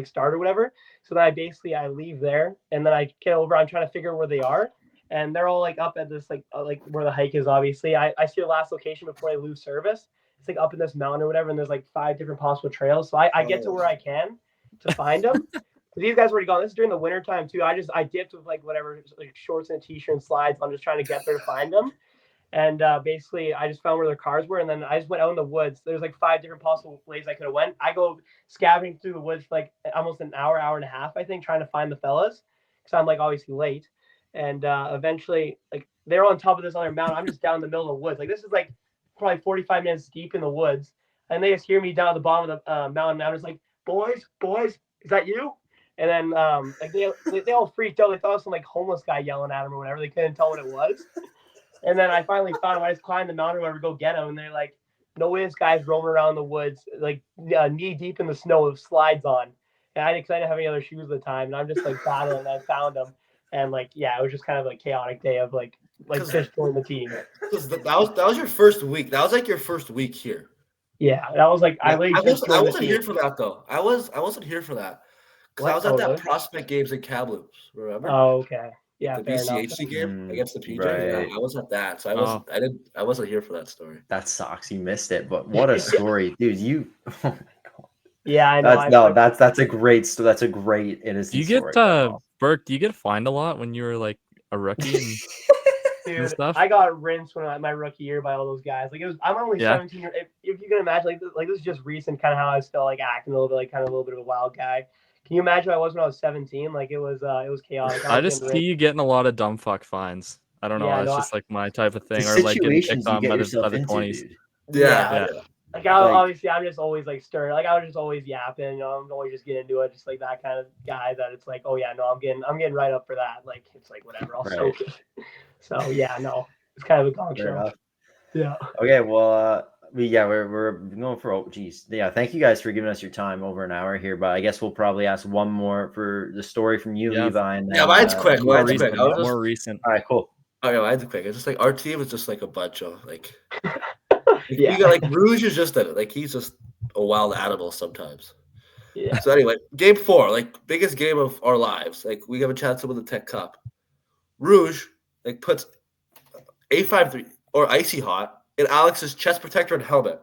Speaker 4: start or whatever. So then I leave there, and then I get over. I'm trying to figure out where they are, and they're all like up at this like where the hike is. Obviously, I see the last location before I lose service. It's like up in this mountain or whatever, and there's like 5 different possible trails. So I get to where I can to find them. These guys were already gone. This is during the winter time too. I dipped with like whatever like shorts and a t-shirt and slides. I'm just trying to get there to find them. And basically, I just found where their cars were, and then I just went out in the woods. There's like 5 different possible ways I could have went. I go scavenging through the woods for like almost an hour and a half, I think, trying to find the fellas because I'm like obviously late. And eventually, like they're on top of this other mountain. I'm just down in the middle of the woods. Like this is like probably 45 minutes deep in the woods, and they just hear me down at the bottom of the mountain. I'm just like, boys, is that you? And then like they all freaked out. They thought it was some like homeless guy yelling at them or whatever. They couldn't tell what it was. And then I finally found him. I just climbed the mountain or whatever, go get him. And they're like, no way this guy's roaming around the woods, like knee deep in the snow with slides on. And I didn't have any other shoes at the time. And I'm just like battling. And I found him. And like, yeah, it was just kind of a chaotic day of like just joining the team.
Speaker 2: That was your first week. That was like your first week here.
Speaker 4: Yeah, that was like I
Speaker 2: wasn't here for that though. I wasn't here for that because I was at that prospect games in Kamloops. Remember?
Speaker 4: Oh, okay. Yeah,
Speaker 2: the BCHC game against the PJ.
Speaker 1: Right.
Speaker 2: Yeah, I was at that, so I wasn't here for that story.
Speaker 1: That sucks. You missed it, but what a story, dude! You. Oh my god.
Speaker 4: Yeah, I know.
Speaker 1: That's a great. That's a great innocent.
Speaker 3: Do you get
Speaker 1: story.
Speaker 3: Burke? Do you get fined a lot when you were like a rookie? And
Speaker 4: Dude,
Speaker 3: stuff?
Speaker 4: I got rinsed when my rookie year by all those guys. Like I'm only 17. If you can imagine, like this is just recent, kind of how I was still like acting a little bit, like kind of a little bit of a wild guy. Can you imagine what I was when I was 17? Like it was chaotic.
Speaker 3: I just see you getting a lot of dumb fuck fines. I don't know.
Speaker 4: Yeah,
Speaker 3: that's just like my type of thing,
Speaker 1: The
Speaker 3: or like getting
Speaker 1: situations
Speaker 3: picked on
Speaker 1: you
Speaker 3: by
Speaker 1: get yourself
Speaker 3: the
Speaker 1: into,
Speaker 3: 20s.
Speaker 1: dude.
Speaker 2: Yeah.
Speaker 4: Like obviously, I'm just always like stern. Like I was just always yapping. You know, I'm always just getting into it, just like that kind of guy. That it's like, oh yeah, no, I'm getting right up for that. Like it's like whatever, I'll soak it. So yeah, no, it's kind of a gong show.
Speaker 1: Enough.
Speaker 4: Yeah.
Speaker 1: Okay, well, we're going for thank you guys for giving us your time over an hour here, but I guess we'll probably ask one more for the story from you, Levi. And then,
Speaker 2: mine's quick.
Speaker 3: More recent.
Speaker 1: All right, cool.
Speaker 2: Okay, mine's quick. It's just like our team is just like a bunch of like. We got like Rouge is just he's just a wild animal sometimes.
Speaker 4: Yeah.
Speaker 2: So anyway, game 4, like biggest game of our lives. Like we have a chance to win the Teck Cup. Rouge like puts A53 or icy hot in Alex's chest protector and helmet.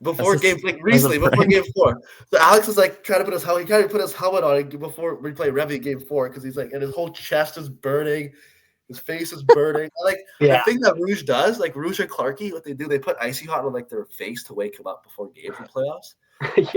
Speaker 2: Before game before game 4. So Alex is like trying to put his helmet. He tried to put his helmet on before we play Revy game 4 because he's like, and his whole chest is burning. His face is burning. The thing that Rouge does, like Rouge and Clarkie, what they do, they put icy hot on like their face to wake him up before games and playoffs.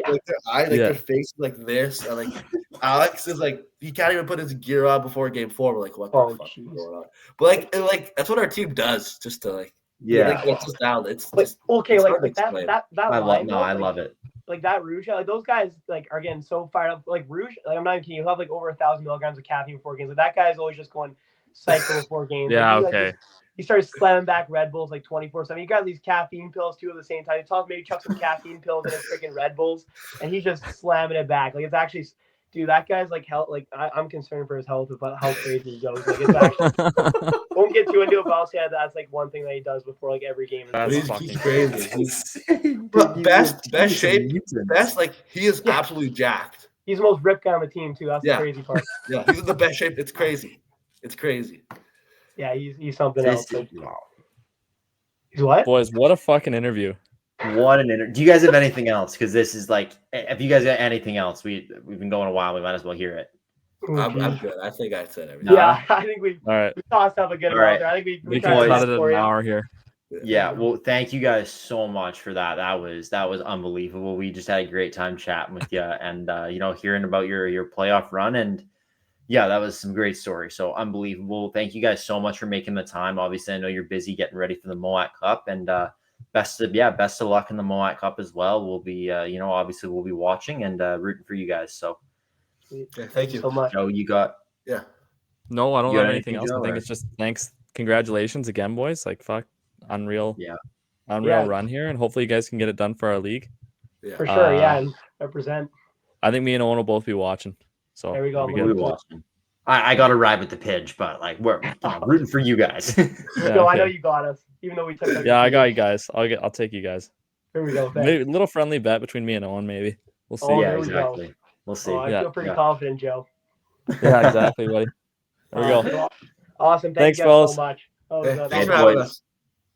Speaker 2: Like their eye, their face is like this, and like Alex is like, he can't even put his gear on before game 4. We're like, what the
Speaker 4: Oh,
Speaker 2: fuck is
Speaker 4: jeez.
Speaker 2: going on? But like that's what our team does, just to like,
Speaker 1: Yeah.
Speaker 2: it's just down. It's
Speaker 4: Like,
Speaker 2: just
Speaker 4: okay,
Speaker 2: it's
Speaker 4: like,
Speaker 2: hard to
Speaker 4: like that
Speaker 2: explain.
Speaker 4: that that
Speaker 1: I
Speaker 4: line,
Speaker 1: love it.
Speaker 4: like that Rouge, like those guys like are getting so fired up. Like Rouge, like I'm not even kidding. He'll have like over 1,000 milligrams of caffeine before games. Like that guy's always just going psycho before games.
Speaker 3: Yeah,
Speaker 4: Like,
Speaker 3: okay.
Speaker 4: he started slamming back Red Bulls like 24/7. He got these caffeine pills too at the same time. He tells maybe chuck some caffeine pills in his freaking Red Bulls, and he's just slamming it back. Like it's actually, dude, that guy's like health. Like I'm concerned for his health about how crazy he goes. Like it's actually. Won't get too into it, but I'll say that's like one thing that he does before like every game.
Speaker 3: That's
Speaker 2: He's
Speaker 3: fucking
Speaker 2: crazy.
Speaker 1: Insane.
Speaker 2: But
Speaker 1: Dude,
Speaker 2: best
Speaker 1: he's
Speaker 2: shape,
Speaker 1: mutants.
Speaker 2: best like he is
Speaker 4: Yeah.
Speaker 2: absolutely jacked.
Speaker 4: He's the most ripped guy on the team too. That's
Speaker 2: Yeah.
Speaker 4: the crazy part.
Speaker 2: Yeah, he's in the best shape. It's crazy. It's crazy.
Speaker 4: Yeah, he's something
Speaker 1: This
Speaker 4: else. Like,
Speaker 1: is- wow.
Speaker 4: he's what?
Speaker 3: Boys, what a fucking interview.
Speaker 1: What an Do you guys have anything else? Because this is like, if you guys got anything else, we've been going a while. We might as well hear it.
Speaker 4: Oh,
Speaker 2: I'm
Speaker 4: geez.
Speaker 2: good. I think I said everything.
Speaker 4: Yeah, I think we
Speaker 3: All right.
Speaker 4: tossed up a good
Speaker 1: All
Speaker 4: amount
Speaker 1: right.
Speaker 4: there. I think we
Speaker 3: We
Speaker 4: tried
Speaker 3: can
Speaker 4: to
Speaker 3: cut
Speaker 4: do
Speaker 3: it at
Speaker 4: for
Speaker 3: an
Speaker 4: you.
Speaker 3: hour here.
Speaker 1: Yeah, well, thank you guys so much for that. That was unbelievable. We just had a great time chatting with you, and hearing about your playoff run, and yeah, that was some great stories. So unbelievable. Thank you guys so much for making the time. Obviously, I know you're busy getting ready for the Mowat Cup, and best of luck in the Mowat Cup as well. We'll be obviously we'll be watching and rooting for you guys. So
Speaker 2: Yeah, thank you.
Speaker 4: so much.
Speaker 1: Joe, you got
Speaker 2: Yeah.
Speaker 3: No, I don't
Speaker 1: You
Speaker 3: have
Speaker 1: got
Speaker 3: anything
Speaker 1: anything,
Speaker 3: else. I
Speaker 1: Joe,
Speaker 3: think
Speaker 1: or-
Speaker 3: it's just thanks. Congratulations again, boys. Like, fuck. Unreal.
Speaker 1: Yeah.
Speaker 3: Unreal
Speaker 4: Yeah.
Speaker 3: run here. And hopefully you guys can get it done for our league.
Speaker 2: Yeah.
Speaker 4: For sure, yeah,
Speaker 3: Uh,
Speaker 4: and represent.
Speaker 3: I think me and Owen will both be watching. So
Speaker 4: There we go.
Speaker 3: it'll be
Speaker 1: we'll be
Speaker 3: good.
Speaker 1: watching. I got to ride with the pitch, but like we're rooting for you guys.
Speaker 3: Yeah,
Speaker 4: No, I know
Speaker 3: okay.
Speaker 4: you got us, even though we took.
Speaker 3: Yeah, I got you guys. I'll take you guys.
Speaker 4: Here we go. Thanks.
Speaker 3: Maybe a little friendly bet between me and Owen, maybe. We'll see.
Speaker 4: Oh,
Speaker 1: yeah,
Speaker 4: there we go.
Speaker 1: exactly. We'll see.
Speaker 4: Oh, I
Speaker 3: Yeah,
Speaker 4: feel pretty
Speaker 1: yeah.
Speaker 4: confident, Joe.
Speaker 3: Yeah, exactly, buddy. There we go.
Speaker 4: Awesome.
Speaker 3: Thanks,
Speaker 4: Thank you guys
Speaker 3: fellas.
Speaker 4: so much. Oh,
Speaker 2: Hey,
Speaker 4: that
Speaker 2: thanks
Speaker 4: was
Speaker 2: for having
Speaker 1: boys.
Speaker 2: us.